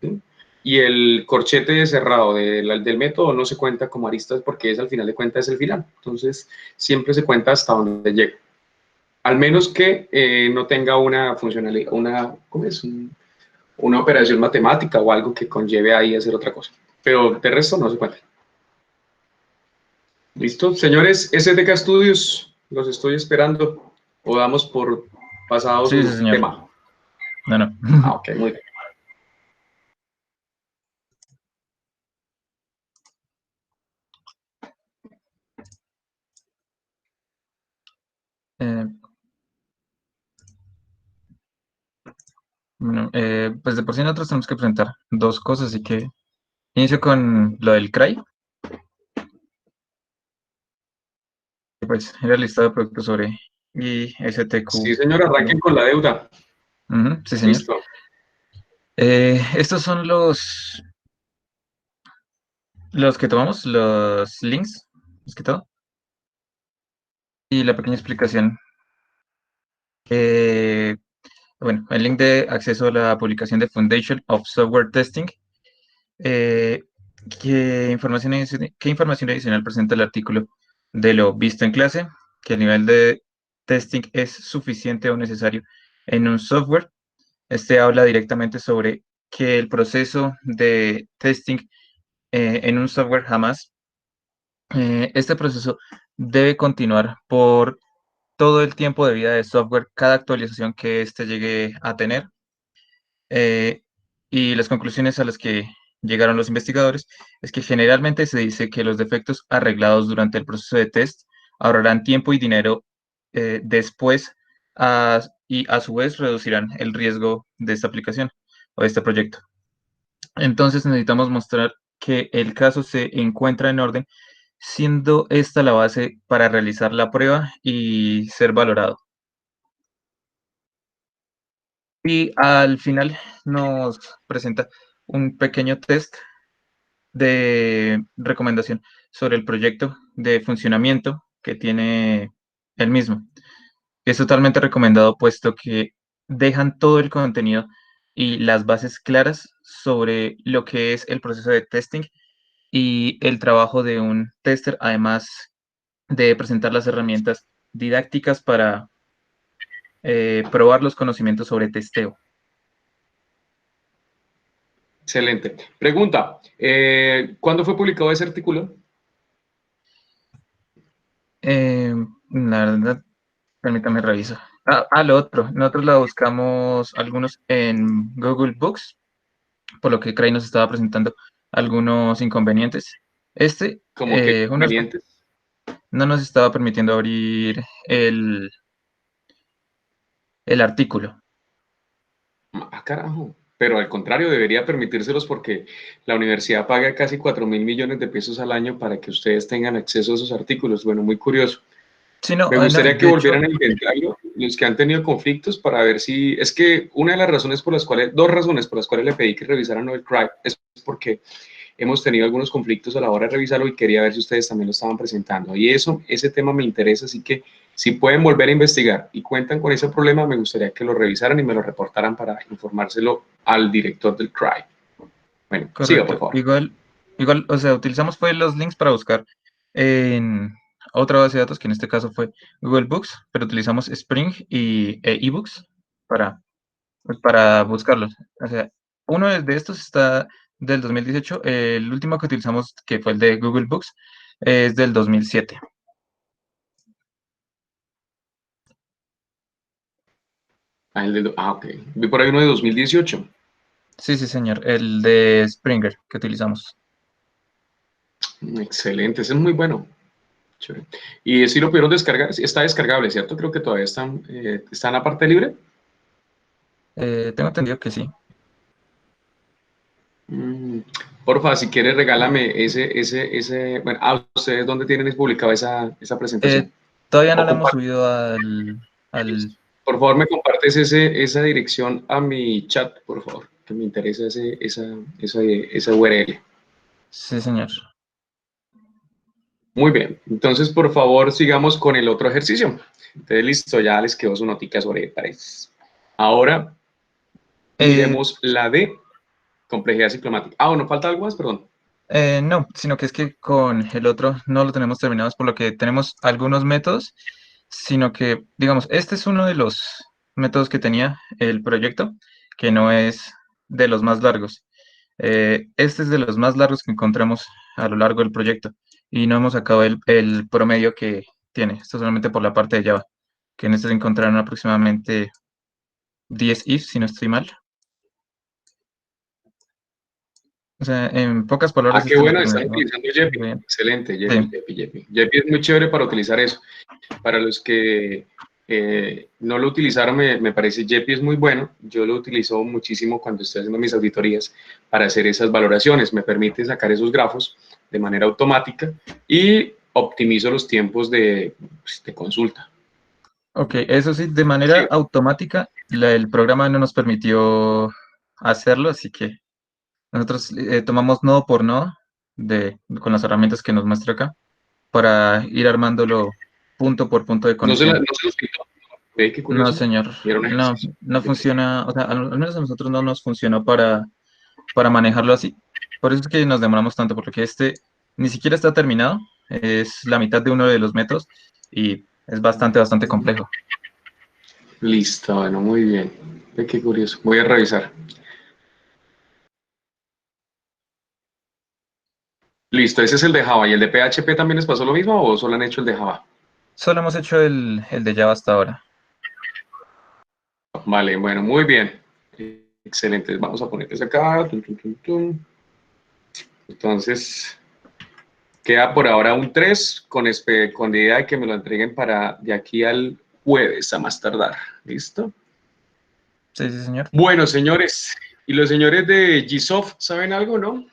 ¿Sí? Y el corchete cerrado del método no se cuenta como aristas porque al final de cuentas es el final. Entonces, siempre se cuenta hasta donde llega. Al menos que no tenga una funcionalidad, una operación matemática o algo que conlleve ahí a hacer otra cosa. Pero de resto no se cuenta. ¿Listo? Señores, STK Studios, los estoy esperando. O damos por pasado Sí, su señor. tema. No. Ok, muy bien. Bueno, pues de por sí nosotros tenemos que presentar 2 cosas, así que inicio con lo del CRY. Pues era el listado de productos sobre ISTQ. Sí, señor, arranquen con la deuda. Sí, señor. Listo. Estos son los que tomamos, los links, más que todo. Y la pequeña explicación. Bueno, el link de acceso a la publicación de Foundation of Software Testing. ¿Qué información adicional presenta el artículo de lo visto en clase? ¿Que el nivel de testing es suficiente o necesario en un software? Este habla directamente sobre que el proceso de testing en un software jamás, este proceso debe continuar por todo el tiempo de vida del software, cada actualización que éste llegue a tener. Y las conclusiones a las que llegaron los investigadores es que generalmente se dice que los defectos arreglados durante el proceso de test ahorrarán tiempo y dinero después y a su vez reducirán el riesgo de esta aplicación o de este proyecto. Entonces necesitamos mostrar que el caso se encuentra en orden, siendo esta la base para realizar la prueba y ser valorado. Y al final nos presenta un pequeño test de recomendación sobre el proyecto de funcionamiento que tiene el mismo. Es totalmente recomendado puesto que dejan todo el contenido y las bases claras sobre lo que es el proceso de testing y el trabajo de un tester, además de presentar las herramientas didácticas para probar los conocimientos sobre testeo. Excelente. Pregunta, ¿cuándo fue publicado ese artículo? La verdad, permítame reviso. Lo otro, nosotros la buscamos algunos en Google Books, por lo que Cray nos estaba presentando algunos inconvenientes. ¿Cómo que inconvenientes? No nos estaba permitiendo abrir el artículo. Ah, carajo. Pero al contrario, debería permitírselos porque la universidad paga casi 4.000 millones de pesos al año para que ustedes tengan acceso a esos artículos. Bueno, muy curioso. Sí, no, Me gustaría que de volvieran a intentarlo, los que han tenido conflictos, para ver si... Es que una de las razones por las cuales, dos razones por las cuales le pedí que revisaran el CRY es porque hemos tenido algunos conflictos a la hora de revisarlo y quería ver si ustedes también lo estaban presentando. Y ese tema me interesa, así que si pueden volver a investigar y cuentan con ese problema, me gustaría que lo revisaran y me lo reportaran para informárselo al director del CRY. Bueno, correcto. siga, por favor. Igual, o sea, utilizamos los links para buscar en otra base de datos, que en este caso fue Google Books, pero utilizamos Spring y eBooks para buscarlos. O sea, uno de estos está del 2018, el último que utilizamos, que fue el de Google Books, es del 2007. Ok. Vi por ahí uno de 2018. Sí, señor, el de Springer que utilizamos. Excelente, ese es muy bueno. Chévere. Y si lo pudieron descargar, está descargable, ¿cierto? Creo que todavía están en la parte libre. Tengo entendido que sí. Porfa, si quieres, regálame ese. Bueno, ¿ustedes dónde tienen publicado esa presentación? Todavía no la hemos subido al... Por favor, me compartes esa dirección a mi chat, por favor, que me interesa esa URL. Sí, señor. Muy bien, entonces por favor sigamos con el otro ejercicio. Entonces listo, ya les quedó su notica sobre paredes. Ahora miremos la de complejidad ciclomática. ¿No falta algo más? Perdón. No, sino que es que con el otro no lo tenemos terminado, por lo que tenemos algunos métodos, sino que, digamos, este es uno de los métodos que tenía el proyecto, que no es de los más largos. Este es de los más largos que encontramos a lo largo del proyecto y no hemos sacado el promedio que tiene. Esto solamente por la parte de Java, que en este se encontraron aproximadamente 10 ifs, si no estoy mal. O sea, en pocas palabras... qué bueno, están utilizando Jeppy. Excelente, Jeppy. Jeppy es muy chévere para utilizar eso. Para los que no lo utilizaron, me parece Jeppy es muy bueno. Yo lo utilizo muchísimo cuando estoy haciendo mis auditorías para hacer esas valoraciones. Me permite sacar esos grafos de manera automática y optimizo los tiempos de consulta. Ok, eso sí, de manera automática, el programa no nos permitió hacerlo, así que nosotros tomamos nodo por nodo con las herramientas que nos muestra acá para ir armándolo punto por punto de conexión. ¿No se los quitó? No, señor. No funciona, o sea, al menos a nosotros no nos funcionó para manejarlo así, Por eso es que nos demoramos tanto, porque este ni siquiera está terminado, es la mitad de uno de los métodos y es bastante complejo. Listo, bueno, muy bien. Qué curioso. Voy a revisar. Listo, ese es el de Java. ¿Y el de PHP también les pasó lo mismo o solo han hecho el de Java? Solo hemos hecho el de Java hasta ahora. Vale, bueno, muy bien. Excelente. Vamos a ponerles acá. Tum, tum, tum, tum. Entonces, queda por ahora un 3 con la idea de que me lo entreguen para de aquí al jueves a más tardar. ¿Listo? Sí, señor. Bueno, señores, ¿y los señores de Gsoft saben algo, no?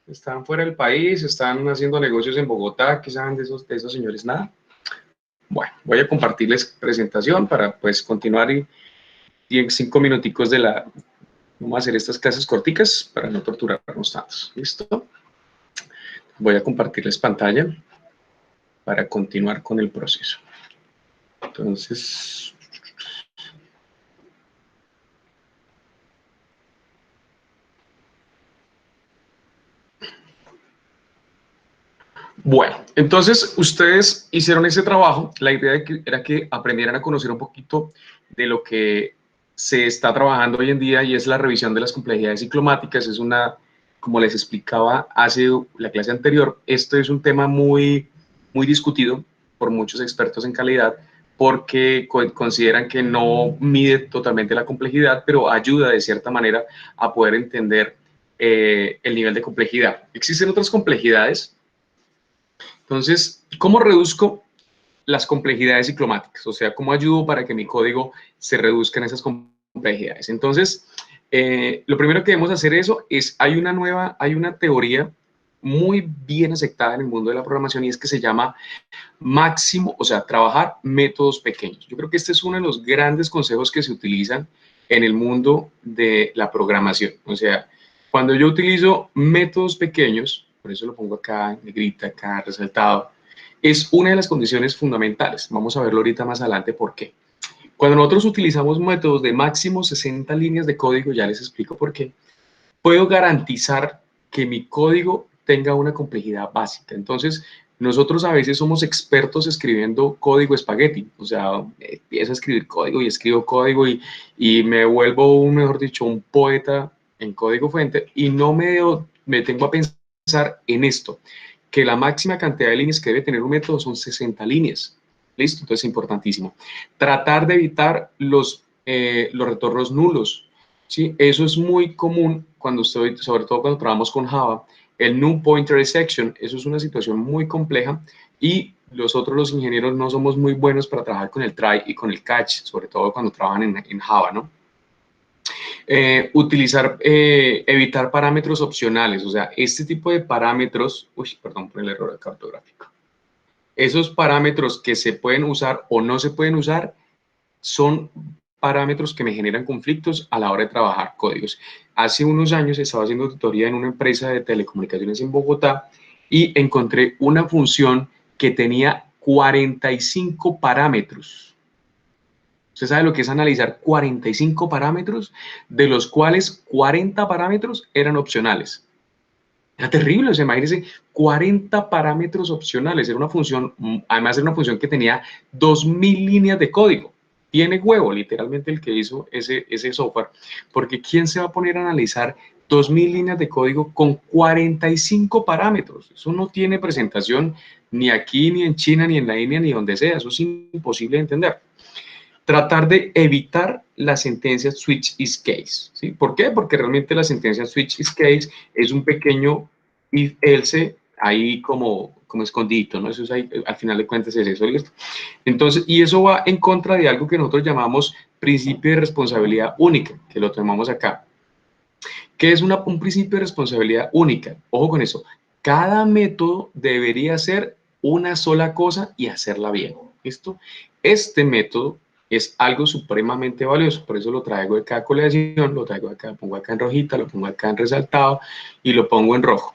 Están fuera del país, están haciendo negocios en Bogotá, ¿qué saben de esos señores? Nada. Bueno, voy a compartirles presentación para pues continuar y en 5 minuticos vamos a hacer estas clases corticas para no torturarnos tantos. ¿Listo? Voy a compartirles pantalla para continuar con el proceso. Entonces, bueno, entonces ustedes hicieron ese trabajo. La idea era que aprendieran a conocer un poquito de lo que se está trabajando hoy en día y es la revisión de las complejidades ciclomáticas. Es una, como les explicaba hace la clase anterior, esto es un tema muy discutido por muchos expertos en calidad porque consideran que no mide totalmente la complejidad, pero ayuda de cierta manera a poder entender el nivel de complejidad. Existen otras complejidades. Entonces, ¿cómo reduzco las complejidades ciclomáticas? O sea, ¿cómo ayudo para que mi código se reduzca en esas complejidades? Entonces, lo primero que debemos hacer es, hay una teoría muy bien aceptada en el mundo de la programación y es que se llama máximo, o sea, trabajar métodos pequeños. Yo creo que este es uno de los grandes consejos que se utilizan en el mundo de la programación. O sea, cuando yo utilizo métodos pequeños, por eso lo pongo acá, en negrita, acá, resaltado, es una de las condiciones fundamentales. Vamos a verlo ahorita más adelante por qué. Cuando nosotros utilizamos métodos de máximo 60 líneas de código, ya les explico por qué, puedo garantizar que mi código tenga una complejidad básica. Entonces, nosotros a veces somos expertos escribiendo código espagueti, o sea, empiezo a escribir código y escribo código y me vuelvo, mejor dicho, un poeta en código fuente y no me tengo a pensar en esto, que la máxima cantidad de líneas que debe tener un método son 60 líneas. ¿Listo? Entonces, importantísimo. Tratar de evitar los retornos nulos. ¿Sí? Eso es muy común sobre todo cuando trabajamos con Java. El null pointer exception, eso es una situación muy compleja y los ingenieros no somos muy buenos para trabajar con el try y con el catch, sobre todo cuando trabajan en Java, ¿no? Evitar parámetros opcionales, o sea, este tipo de parámetros, perdón por el error acá ortográfico. Esos parámetros que se pueden usar o no se pueden usar son parámetros que me generan conflictos a la hora de trabajar códigos. Hace unos años estaba haciendo tutoría en una empresa de telecomunicaciones en Bogotá y encontré una función que tenía 45 parámetros. ¿Usted sabe lo que es analizar 45 parámetros, de los cuales 40 parámetros eran opcionales? Era terrible, o sea, imagínense, 40 parámetros opcionales. Era una función, además era una función que tenía 2000 líneas de código. Tiene huevo, literalmente, el que hizo ese software, porque ¿quién se va a poner a analizar 2000 líneas de código con 45 parámetros? Eso no tiene presentación ni aquí, ni en China, ni en la India, ni donde sea. Eso es imposible de entender. Tratar de evitar la sentencia switch is case. ¿Sí? ¿Por qué? Porque realmente la sentencia switch is case es un pequeño if else ahí como escondidito, ¿no? Eso es ahí, al final de cuentas es eso, ¿listo? Entonces, y eso va en contra de algo que nosotros llamamos principio de responsabilidad única, que lo tomamos acá. ¿Qué es un principio de responsabilidad única? Ojo con eso. Cada método debería hacer una sola cosa y hacerla bien, ¿listo? Este método es algo supremamente valioso, por eso lo traigo de cada colección, lo traigo acá, lo pongo acá en rojita, lo pongo acá en resaltado y lo pongo en rojo.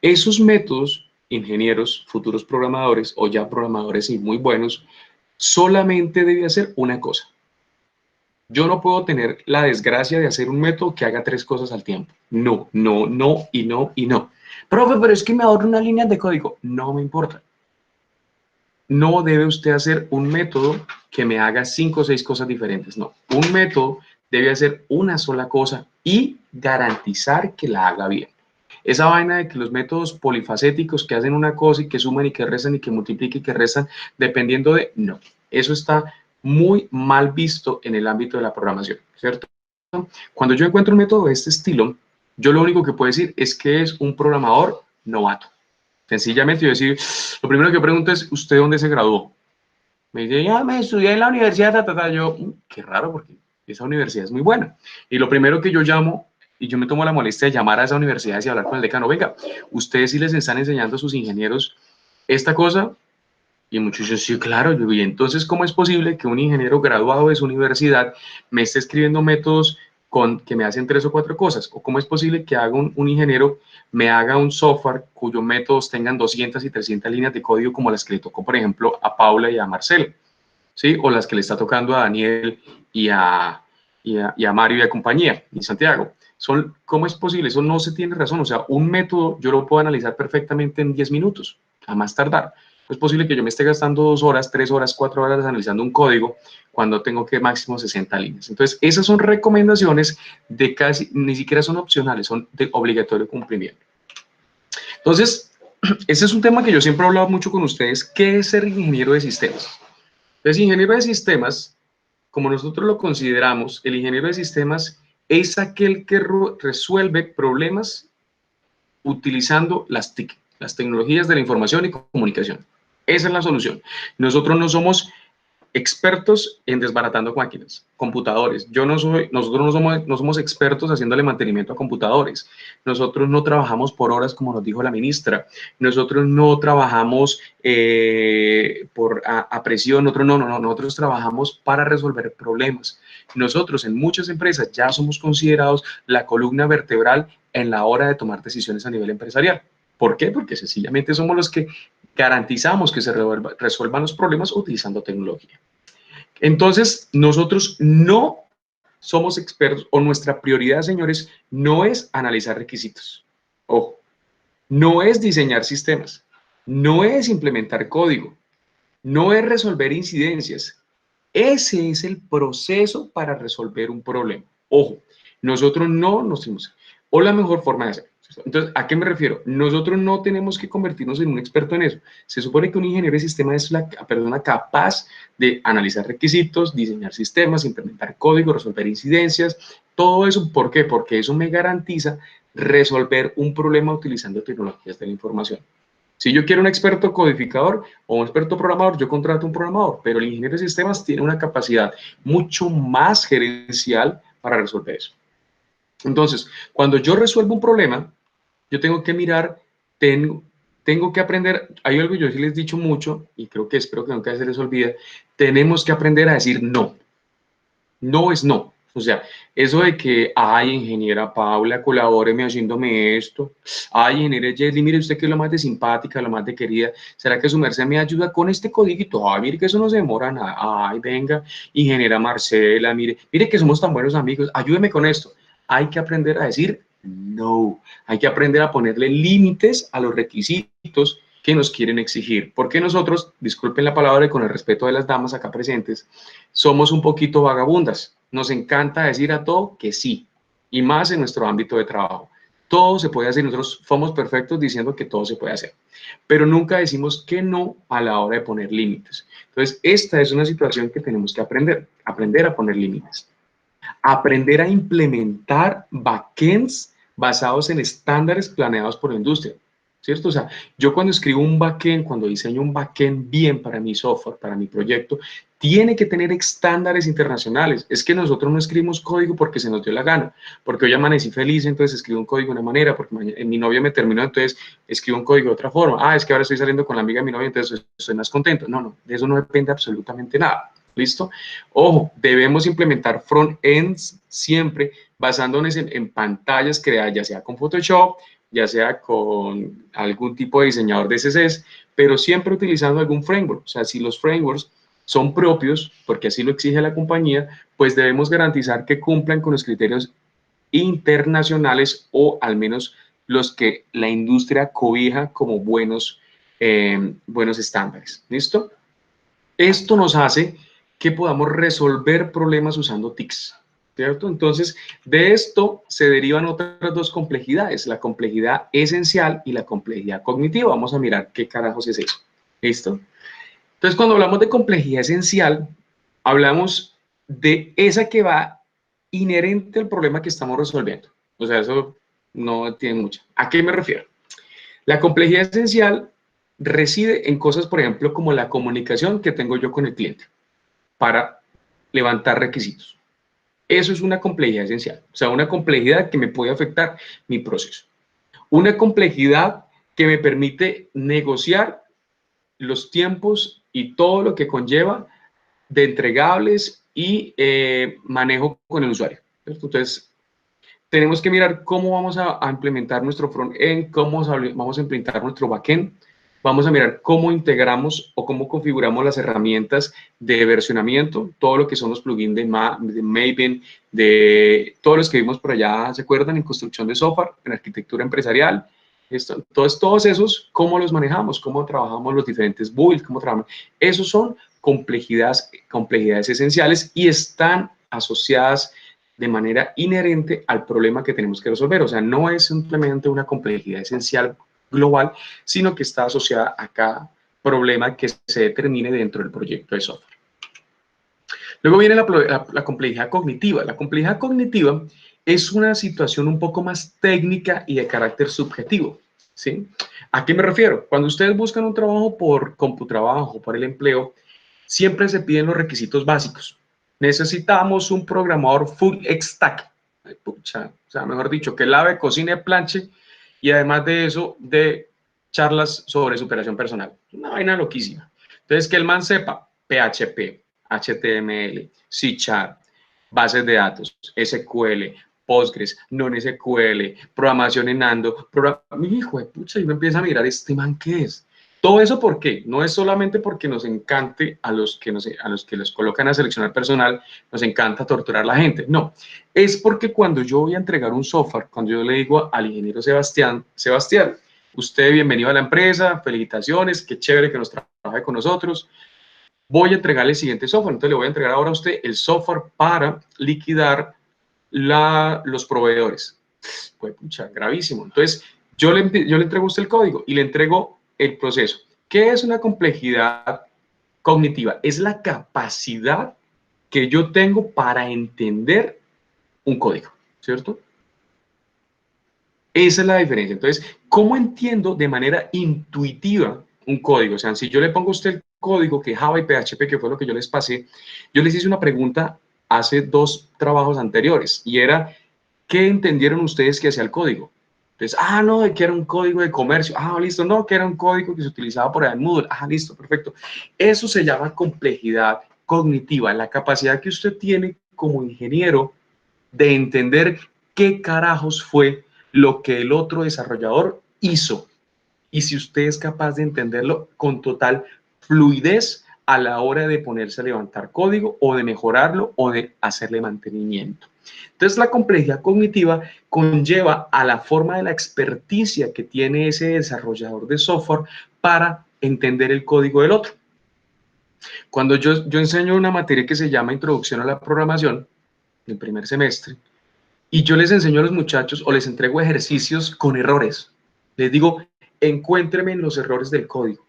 Esos métodos, ingenieros, futuros programadores o ya programadores y muy buenos, solamente debe hacer una cosa. Yo no puedo tener la desgracia de hacer un método que haga 3 cosas al tiempo. No, no, no y no y no. Profe, pero es que me ahorro una línea de código. No me importa. No debe usted hacer un método que me haga 5 o 6 cosas diferentes. No, un método debe hacer una sola cosa y garantizar que la haga bien. Esa vaina de que los métodos polifacéticos que hacen una cosa y que suman y que restan y que multiplican y que restan dependiendo de... No, eso está muy mal visto en el ámbito de la programación, ¿cierto? Cuando yo encuentro un método de este estilo, yo lo único que puedo decir es que es un programador novato. Sencillamente yo decir, lo primero que pregunto es, ¿usted dónde se graduó? Me dice, ya me estudié en la universidad, Yo, qué raro, porque esa universidad es muy buena. Y lo primero que yo llamo, y yo me tomo la molestia de llamar a esa universidad y hablar con el decano, venga, ¿ustedes sí les están enseñando a sus ingenieros esta cosa? Y muchos dicen, sí, claro. Y entonces, ¿cómo es posible que un ingeniero graduado de su universidad me esté escribiendo métodos que me hacen 3 o 4 cosas? ¿O cómo es posible que haga un ingeniero me haga un software cuyos métodos tengan 200 y 300 líneas de código como las que le tocó, por ejemplo, a Paula y a Marcelo, ¿sí? O las que le está tocando a Daniel y a Mario y a compañía, y Santiago? ¿Cómo es posible? Eso no se tiene razón. O sea, un método yo lo puedo analizar perfectamente en 10 minutos, a más tardar. Es posible que yo me esté gastando 2 horas, 3 horas, 4 horas analizando un código cuando tengo que máximo 60 líneas. Entonces, esas son recomendaciones de casi, ni siquiera son opcionales, son de obligatorio cumplimiento. Entonces, ese es un tema que yo siempre he hablado mucho con ustedes. ¿Qué es ser ingeniero de sistemas? Entonces, ingeniero de sistemas, como nosotros lo consideramos, el ingeniero de sistemas es aquel que resuelve problemas utilizando las TIC, las tecnologías de la información y comunicación. Esa es la solución. Nosotros no somos expertos en desbaratando máquinas, computadores. Nosotros no somos expertos haciéndole mantenimiento a computadores. Nosotros no trabajamos por horas, como nos dijo la ministra. Nosotros no trabajamos a presión. Nosotros trabajamos para resolver problemas. Nosotros en muchas empresas ya somos considerados la columna vertebral en la hora de tomar decisiones a nivel empresarial. ¿Por qué? Porque sencillamente somos los que garantizamos que se resuelvan los problemas utilizando tecnología. Entonces, nosotros no somos expertos, o nuestra prioridad, señores, no es analizar requisitos. Ojo, no es diseñar sistemas, no es implementar código, no es resolver incidencias. Ese es el proceso para resolver un problema. Ojo, nosotros no nos tenemos, o la mejor forma de hacerlo. Entonces, ¿a qué me refiero? Nosotros no tenemos que convertirnos en un experto en eso. Se supone que un ingeniero de sistema es la persona capaz de analizar requisitos, diseñar sistemas, implementar código, resolver incidencias, todo eso. ¿Por qué? Porque eso me garantiza resolver un problema utilizando tecnologías de la información. Si yo quiero un experto codificador o un experto programador, yo contrato un programador, pero el ingeniero de sistemas tiene una capacidad mucho más gerencial para resolver eso. Entonces, cuando yo resuelvo un problema, yo tengo que mirar, tengo que aprender, hay algo que yo sí les he dicho mucho, y espero que nunca se les olvide, tenemos que aprender a decir no. No es no. O sea, eso de que, ay, ingeniera Paula, colabóreme haciéndome esto. Ay, ingeniera Jesly, mire usted que es lo más de simpática, lo más de querida. ¿Será que su merced me ayuda con este codiguito? Ay, mire que eso no se demora nada. Ay, venga, ingeniera Marcela, mire que somos tan buenos amigos. Ayúdeme con esto. Hay que aprender a decir no. Hay que aprender a ponerle límites a los requisitos que nos quieren exigir, porque nosotros, disculpen la palabra y con el respeto de las damas acá presentes, somos un poquito vagabundas, nos encanta decir a todo que sí, y más en nuestro ámbito de trabajo. Todo se puede hacer, nosotros somos perfectos diciendo que todo se puede hacer, pero nunca decimos que no a la hora de poner límites. Entonces, esta es una situación que tenemos que aprender a poner límites, aprender a implementar backends basados en estándares planeados por la industria. ¿Cierto? O sea, yo cuando escribo un backend, cuando diseño un backend bien para mi software, para mi proyecto, tiene que tener estándares internacionales. Es que nosotros no escribimos código porque se nos dio la gana, porque hoy amanecí feliz, entonces escribo un código de una manera, porque mi novia me terminó, entonces escribo un código de otra forma. Ah, es que ahora estoy saliendo con la amiga de mi novia, entonces estoy más contento. No, de eso no depende absolutamente nada. ¿Listo? Ojo, debemos implementar front-ends siempre basándonos en pantallas creadas, ya sea con Photoshop, ya sea con algún tipo de diseñador de CSS, pero siempre utilizando algún framework. O sea, si los frameworks son propios, porque así lo exige la compañía, pues debemos garantizar que cumplan con los criterios internacionales o al menos los que la industria cobija como buenos estándares. ¿Listo? Esto nos hace que podamos resolver problemas usando TICs, ¿cierto? Entonces, de esto se derivan otras dos complejidades, la complejidad esencial y la complejidad cognitiva. Vamos a mirar qué carajos es eso. ¿Listo? Entonces, cuando hablamos de complejidad esencial, hablamos de esa que va inherente al problema que estamos resolviendo. O sea, eso no tiene mucha. ¿A qué me refiero? La complejidad esencial reside en cosas, por ejemplo, como la comunicación que tengo yo con el cliente para levantar requisitos. Eso es una complejidad esencial, o sea, una complejidad que me puede afectar mi proceso. Una complejidad que me permite negociar los tiempos y todo lo que conlleva de entregables y manejo con el usuario. Entonces, tenemos que mirar cómo vamos a implementar nuestro front-end, cómo vamos a implementar nuestro back-end, vamos a mirar cómo integramos o cómo configuramos las herramientas de versionamiento, todo lo que son los plugins de Maven, de todos los que vimos por allá, ¿se acuerdan? En construcción de software, en arquitectura empresarial. Entonces, todos esos, ¿cómo los manejamos? ¿Cómo trabajamos los diferentes builds? ¿Cómo trabajamos? Esos son complejidades esenciales y están asociadas de manera inherente al problema que tenemos que resolver. O sea, no es simplemente una complejidad esencial global, sino que está asociada a cada problema que se determine dentro del proyecto de software. Luego viene la complejidad cognitiva. La complejidad cognitiva es una situación un poco más técnica y de carácter subjetivo, ¿sí? ¿A qué me refiero? Cuando ustedes buscan un trabajo por CompuTrabajo, por el empleo, siempre se piden los requisitos básicos. Necesitamos un programador full stack. Ay, pucha, o sea, mejor dicho, que lave, cocine, planche y además de eso, de charlas sobre superación personal. Una vaina loquísima. Entonces, que el man sepa PHP, HTML, C#, bases de datos, SQL, Postgres, non-SQL, programación en Ando, mi hijo de pucha, y uno empieza a mirar, ¿este man qué es? Todo eso, ¿por qué? No es solamente porque nos encante a los que los colocan a seleccionar personal, nos encanta torturar a la gente. No, es porque cuando yo voy a entregar un software, cuando yo le digo al ingeniero Sebastián, usted bienvenido a la empresa, felicitaciones, qué chévere que nos trabaje con nosotros, voy a entregarle el siguiente software. Entonces le voy a entregar ahora a usted el software para liquidar los proveedores. Pues, pucha, gravísimo. Entonces, yo le entrego a usted el código y le entrego el proceso. ¿Qué es una complejidad cognitiva? Es la capacidad que yo tengo para entender un código, ¿cierto? Esa es la diferencia. Entonces, ¿cómo entiendo de manera intuitiva un código? O sea, si yo le pongo a usted el código que Java y PHP, que fue lo que yo les pasé, yo les hice una pregunta hace 2 trabajos anteriores y era, ¿qué entendieron ustedes que hacía el código? Entonces, no, de que era un código de comercio. Listo, no, que era un código que se utilizaba por ahí en Moodle. Listo, perfecto. Eso se llama complejidad cognitiva, la capacidad que usted tiene como ingeniero de entender qué carajos fue lo que el otro desarrollador hizo. Y si usted es capaz de entenderlo con total fluidez a la hora de ponerse a levantar código o de mejorarlo o de hacerle mantenimiento. Entonces, la complejidad cognitiva conlleva a la forma de la experticia que tiene ese desarrollador de software para entender el código del otro. Cuando yo enseño una materia que se llama Introducción a la Programación, en primer semestre, y yo les enseño a los muchachos o les entrego ejercicios con errores, les digo, encuéntreme en los errores del código.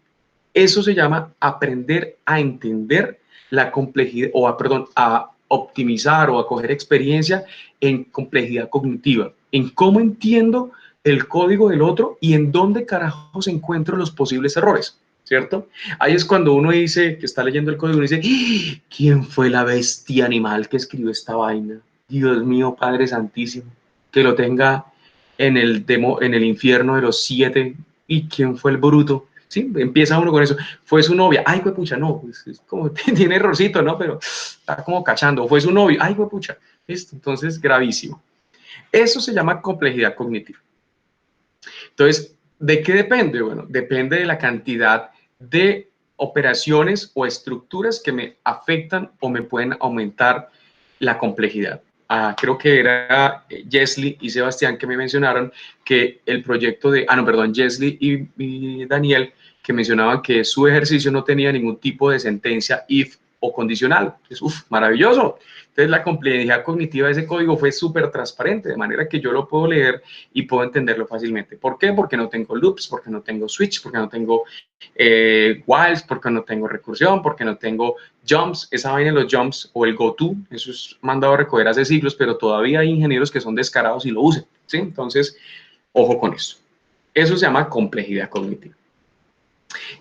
Eso se llama aprender a entender la complejidad, a optimizar o a coger experiencia en complejidad cognitiva, en cómo entiendo el código del otro y en dónde carajos encuentro los posibles errores, ¿cierto? Ahí es cuando uno dice, que está leyendo el código, uno dice, ¿quién fue la bestia animal que escribió esta vaina? Dios mío, Padre Santísimo, que lo tenga en el infierno de los 7, ¿y quién fue el bruto? Sí, empieza uno con eso. Fue su novia. Ay, pues pucha, no, pues es como tiene errorcito, ¿no? Pero está como cachando. Fue su novio. Ay, pues pucha. Listo, entonces gravísimo. Eso se llama complejidad cognitiva. Entonces, ¿de qué depende? Bueno, depende de la cantidad de operaciones o estructuras que me afectan o me pueden aumentar la complejidad. Creo que era Jesly y Sebastián que me mencionaron que el proyecto de, Jesly y Daniel, que mencionaban que su ejercicio no tenía ningún tipo de sentencia if o condicional. Es maravilloso. Entonces la complejidad cognitiva de ese código fue súper transparente, de manera que yo lo puedo leer y puedo entenderlo fácilmente. ¿Por qué? Porque no tengo loops, porque no tengo switch, porque no tengo whiles, porque no tengo recursión, porque no tengo jumps. Esa vaina de los jumps o el goto, eso es mandado a recoger hace siglos, pero todavía hay ingenieros que son descarados y lo usan, ¿sí? Entonces, ojo con eso. Eso se llama complejidad cognitiva.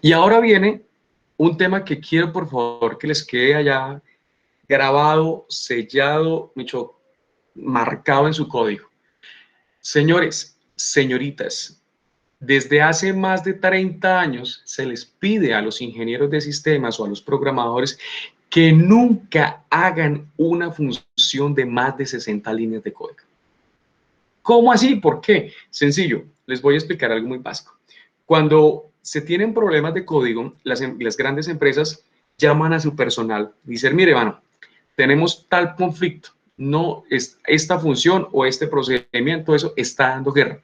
Y ahora viene un tema que quiero, por favor, que les quede allá grabado, sellado, marcado en su código. Señores, señoritas, desde hace más de 30 años se les pide a los ingenieros de sistemas o a los programadores que nunca hagan una función de más de 60 líneas de código. ¿Cómo así? ¿Por qué? Sencillo, les voy a explicar algo muy básico. Cuando se tienen problemas de código, las grandes empresas llaman a su personal y dicen, mire, mano, tenemos tal conflicto, no es esta función o este procedimiento, eso está dando guerra.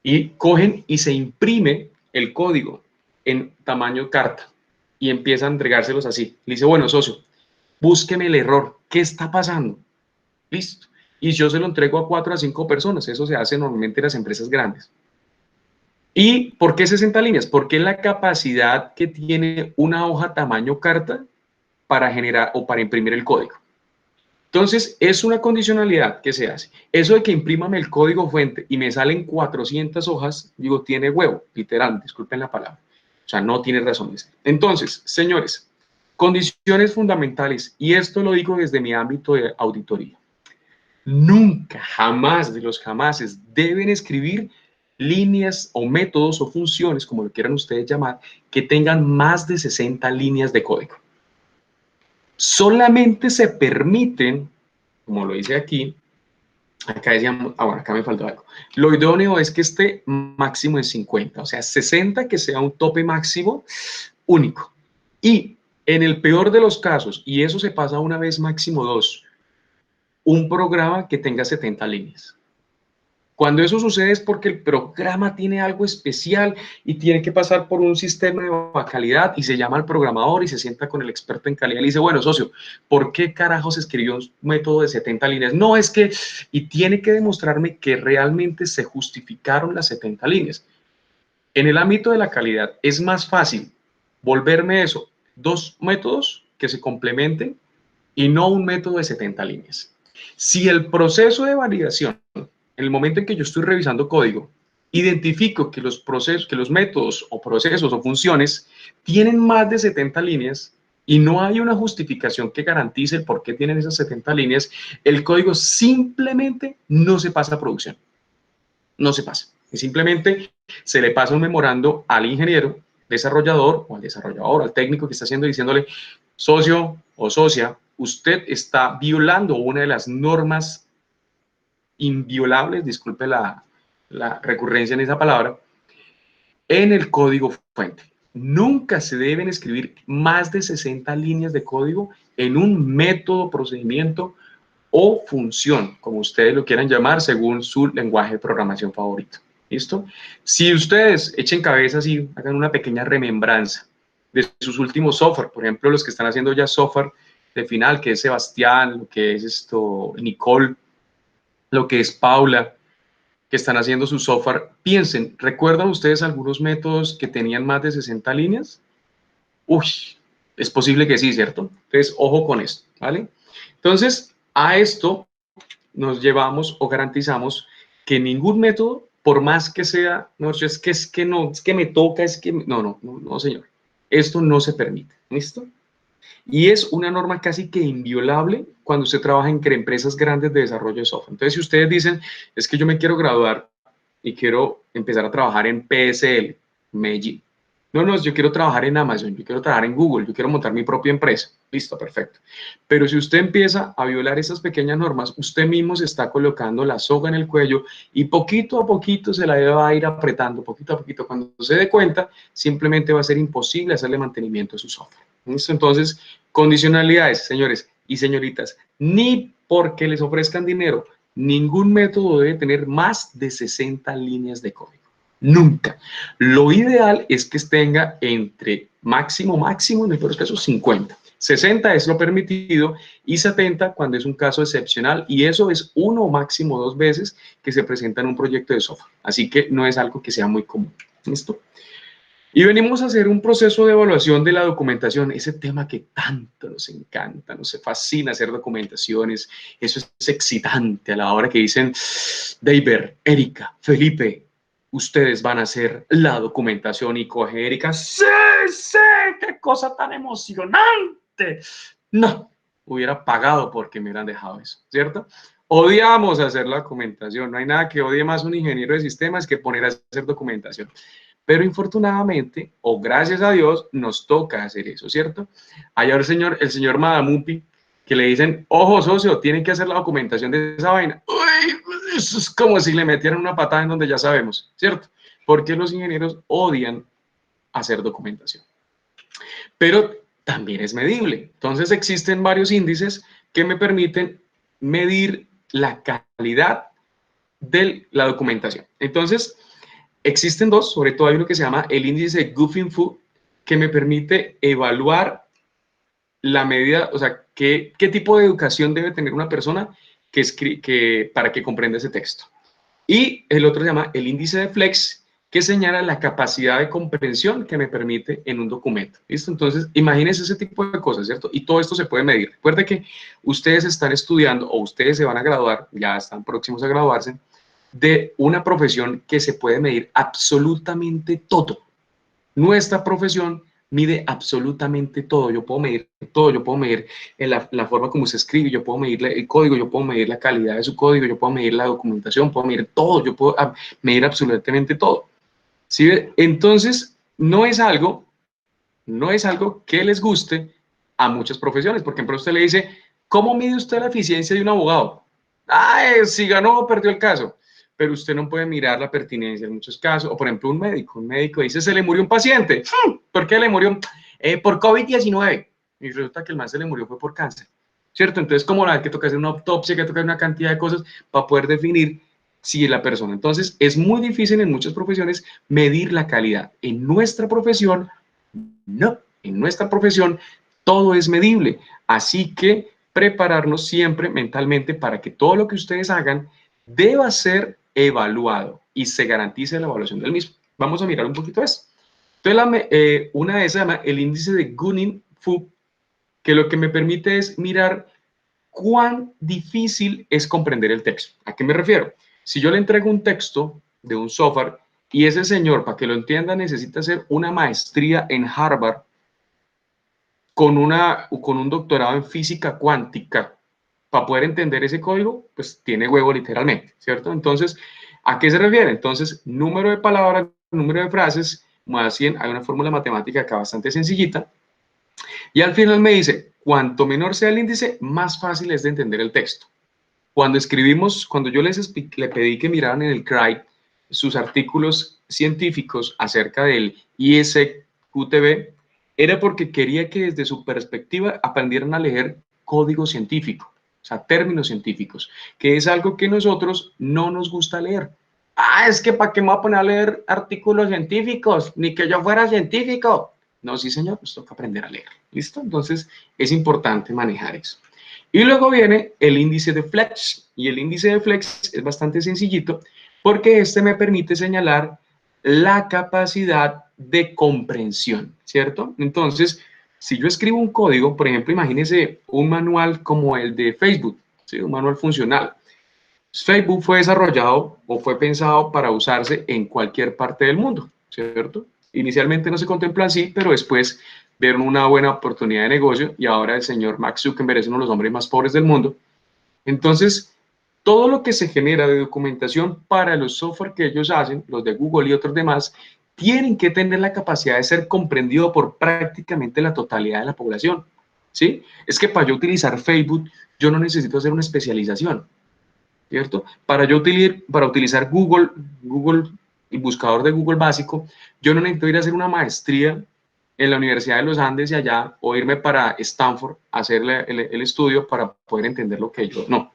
Y cogen y se imprime el código en tamaño carta y empiezan a entregárselos así. Le dice, bueno, socio, búsqueme el error, ¿qué está pasando? Listo. Y yo se lo entrego a 4 a 5 personas, eso se hace normalmente en las empresas grandes. ¿Y por qué 60 líneas? Porque es la capacidad que tiene una hoja tamaño carta para generar o para imprimir el código. Entonces, es una condicionalidad que se hace. Eso de que imprímame el código fuente y me salen 400 hojas, digo, tiene huevo, literal, disculpen la palabra. O sea, no tiene razón de ser. Entonces, señores, condiciones fundamentales, y esto lo digo desde mi ámbito de auditoría. Nunca, jamás de los jamases deben escribir líneas o métodos o funciones, como lo quieran ustedes llamar, que tengan más de 60 líneas de código. Solamente se permiten, como lo dice aquí, acá decíamos, bueno, acá me faltó algo. Lo idóneo es que esté máximo en 50, o sea, 60 que sea un tope máximo único. Y en el peor de los casos, y eso se pasa una vez máximo 2, un programa que tenga 70 líneas. Cuando eso sucede es porque el programa tiene algo especial y tiene que pasar por un sistema de calidad y se llama al programador y se sienta con el experto en calidad y le dice, bueno, socio, ¿por qué carajos escribió un método de 70 líneas? No, es que, y tiene que demostrarme que realmente se justificaron las 70 líneas. En el ámbito de la calidad es más fácil volverme eso, 2 métodos que se complementen y no un método de 70 líneas. Si el proceso de validación, en el momento en que yo estoy revisando código, identifico que los procesos, que los métodos o procesos o funciones tienen más de 70 líneas y no hay una justificación que garantice el por qué tienen esas 70 líneas, el código simplemente no se pasa a producción. No se pasa. Y simplemente se le pasa un memorando al ingeniero, desarrollador o al desarrollador, al técnico que está haciendo, diciéndole, socio o socia, usted está violando una de las normas inviolables, disculpe la recurrencia en esa palabra, en el código fuente. Nunca se deben escribir más de 60 líneas de código en un método, procedimiento o función, como ustedes lo quieran llamar, según su lenguaje de programación favorito. ¿Listo? Si ustedes echen cabezas y hagan una pequeña remembranza de sus últimos software, por ejemplo, los que están haciendo ya software de final, que es Sebastián, lo que es Nicole, lo que es Paula, que están haciendo su software, piensen, ¿recuerdan ustedes algunos métodos que tenían más de 60 líneas? Uy, es posible que sí, ¿cierto? Entonces, ojo con esto, ¿vale? Entonces, a esto nos llevamos o garantizamos que ningún método, por más que sea, no, es que me toca, es que, no, señor. Esto no se permite, ¿listo? Y es una norma casi que inviolable cuando usted trabaja en empresas grandes de desarrollo de software. Entonces, si ustedes dicen, es que yo me quiero graduar y quiero empezar a trabajar en PSL, Medellín, No, yo quiero trabajar en Amazon, yo quiero trabajar en Google, yo quiero montar mi propia empresa. Listo, perfecto. Pero si usted empieza a violar esas pequeñas normas, usted mismo se está colocando la soga en el cuello y poquito a poquito se la va a ir apretando, poquito a poquito. Cuando se dé cuenta, simplemente va a ser imposible hacerle mantenimiento a su software. ¿Listo? Entonces, condicionalidades, señores y señoritas, ni porque les ofrezcan dinero, ningún método debe tener más de 60 líneas de código. Nunca. Lo ideal es que tenga entre máximo, en el peor caso, 50. 60 es lo permitido y 70 cuando es un caso excepcional, y eso es 1 o máximo 2 veces que se presenta en un proyecto de software. Así que no es algo que sea muy común. ¿Listo? Y venimos a hacer un proceso de evaluación de la documentación, ese tema que tanto nos encanta, nos fascina hacer documentaciones, eso es excitante a la hora que dicen, David, Erika, Felipe, ustedes van a hacer la documentación, y coge Erika, ¡sí, qué cosa tan emocionante! No, hubiera pagado porque me hubieran dejado eso, ¿cierto? Odiamos hacer la documentación, no hay nada que odie más un ingeniero de sistemas que poner a hacer documentación. Pero infortunadamente, o gracias a Dios, nos toca hacer eso, ¿cierto? Allá el señor Madamupi, que le dicen, ojo socio, tienen que hacer la documentación de esa vaina. Uy, eso es como si le metieran una patada en donde ya sabemos, ¿cierto? Porque los ingenieros odian hacer documentación. Pero también es medible. Entonces existen varios índices que me permiten medir la calidad de la documentación. Entonces, existen dos, sobre todo hay uno que se llama el índice Guffinfu, que me permite evaluar la medida, o sea, qué tipo de educación debe tener una persona para que comprenda ese texto. Y el otro se llama el índice de Flex, que señala la capacidad de comprensión que me permite en un documento. ¿Listo? Entonces, imagínense ese tipo de cosas, ¿cierto? Y todo esto se puede medir. Recuerde que ustedes están estudiando o ustedes se van a graduar, ya están próximos a graduarse, de una profesión que se puede medir absolutamente todo. Nuestra profesión mide absolutamente todo. Yo puedo medir todo, yo puedo medir la forma como se escribe, yo puedo medir el código, yo puedo medir la calidad de su código, yo puedo medir la documentación, puedo medir todo, yo puedo medir absolutamente todo. ¿Sí? Entonces, no es algo que les guste a muchas profesiones. Por ejemplo, usted le dice, ¿cómo mide usted la eficiencia de un abogado? ¡Ay, si ganó o perdió el caso! Pero usted no puede mirar la pertinencia en muchos casos. O por ejemplo, un médico dice, se le murió un paciente. ¿Por qué le murió? Por COVID-19. Y resulta que el man se le murió fue por cáncer, ¿cierto? Entonces, como la que toca hacer una autopsia, que toca hacer una cantidad de cosas para poder definir si es la persona. Entonces, es muy difícil en muchas profesiones medir la calidad. En nuestra profesión, no. En nuestra profesión, todo es medible. Así que prepararnos siempre mentalmente para que todo lo que ustedes hagan deba ser evaluado y se garantice la evaluación del mismo. Vamos a mirar un poquito eso. Entonces, una de esas se llama el índice de Guffinfu, que lo que me permite es mirar cuán difícil es comprender el texto. ¿A qué me refiero? Si yo le entrego un texto de un software y ese señor, para que lo entienda, necesita hacer una maestría en Harvard con un doctorado en física cuántica, para poder entender ese código, pues tiene huevo literalmente, ¿cierto? Entonces, ¿a qué se refiere? Entonces, número de palabras, número de frases, más 100, hay una fórmula matemática acá bastante sencillita, y al final me dice, cuanto menor sea el índice, más fácil es de entender el texto. Cuando yo le pedí que miraran en el CRY sus artículos científicos acerca del ISQTB, era porque quería que desde su perspectiva aprendieran a leer código científico, o sea, términos científicos, que es algo que nosotros no nos gusta leer. Es que ¿para qué me voy a poner a leer artículos científicos? Ni que yo fuera científico. No, sí señor, pues toca aprender a leer. ¿Listo? Entonces, es importante manejar eso. Y luego viene el índice de Flex, y el índice de Flex es bastante sencillito, porque este me permite señalar la capacidad de comprensión, ¿cierto? Entonces, si yo escribo un código, por ejemplo, imagínense un manual como el de Facebook, ¿sí? Un manual funcional. Facebook fue desarrollado o fue pensado para usarse en cualquier parte del mundo, ¿cierto? Inicialmente no se contempló así, pero después vieron una buena oportunidad de negocio y ahora el señor Mark Zuckerberg es uno de los hombres más pobres del mundo. Entonces, todo lo que se genera de documentación para los software que ellos hacen, los de Google y otros demás, tienen que tener la capacidad de ser comprendido por prácticamente la totalidad de la población, ¿sí? Es que para yo utilizar Facebook, yo no necesito hacer una especialización, ¿cierto? Para utilizar Google y buscador de Google básico, yo no necesito ir a hacer una maestría en la Universidad de los Andes y allá, o irme para Stanford a hacer el estudio para poder entender lo que yo... No,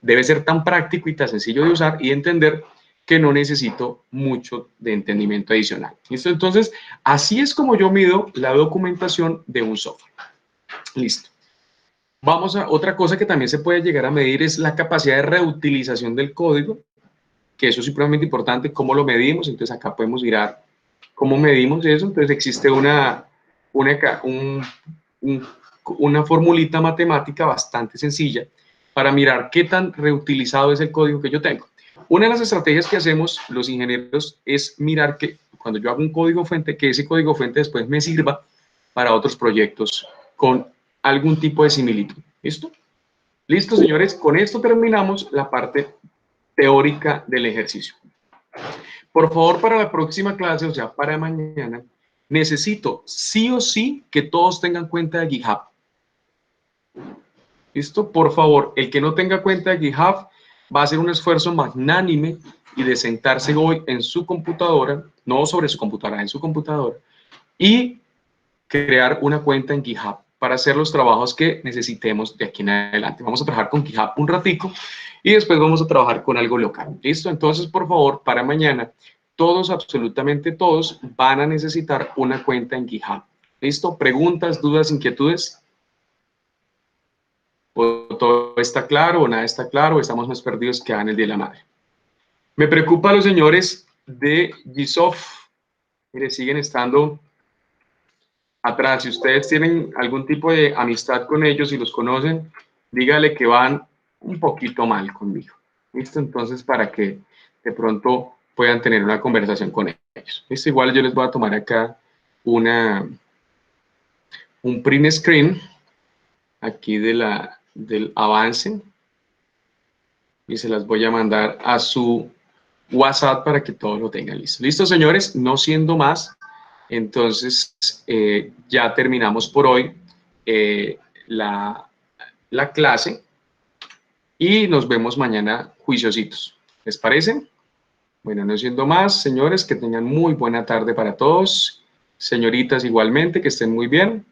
debe ser tan práctico y tan sencillo de usar y entender que no necesito mucho de entendimiento adicional. ¿Listo? Entonces, así es como yo mido la documentación de un software. Listo. Vamos a otra cosa que también se puede llegar a medir, es la capacidad de reutilización del código, que eso es supremamente importante. ¿Cómo lo medimos? Entonces acá podemos mirar cómo medimos eso. Entonces existe una formulita matemática bastante sencilla para mirar qué tan reutilizado es el código que yo tengo. Una de las estrategias que hacemos los ingenieros es mirar que cuando yo hago un código fuente, que ese código fuente después me sirva para otros proyectos con algún tipo de similitud. ¿Listo? Listo, señores. Con esto terminamos la parte teórica del ejercicio. Por favor, para la próxima clase, o sea, para mañana, necesito sí o sí que todos tengan cuenta de GitHub. ¿Listo? Por favor, el que no tenga cuenta de GitHub va a hacer un esfuerzo magnánime y de sentarse hoy en su computadora, no sobre su computadora, en su computadora, y crear una cuenta en GitHub para hacer los trabajos que necesitemos de aquí en adelante. Vamos a trabajar con GitHub un ratico y después vamos a trabajar con algo local. ¿Listo? Entonces, por favor, para mañana, todos, absolutamente todos, van a necesitar una cuenta en GitHub. ¿Listo? ¿Preguntas, dudas, inquietudes? ¿O todo está claro o nada está claro? ¿O estamos más perdidos que en el Día de la Madre? Me preocupa los señores de Gisoft. Mire, siguen estando atrás. Si ustedes tienen algún tipo de amistad con ellos y los conocen, dígale que van un poquito mal conmigo. ¿Listo? Entonces, para que de pronto puedan tener una conversación con ellos. ¿Listo? Igual yo les voy a tomar acá un print screen aquí del avance y se las voy a mandar a su WhatsApp para que todos lo tengan listo. ¿Listo, señores? No siendo más, entonces ya terminamos por hoy la clase y nos vemos mañana juiciositos. ¿Les parece? Bueno, no siendo más, señores, que tengan muy buena tarde para todos. Señoritas, igualmente, que estén muy bien.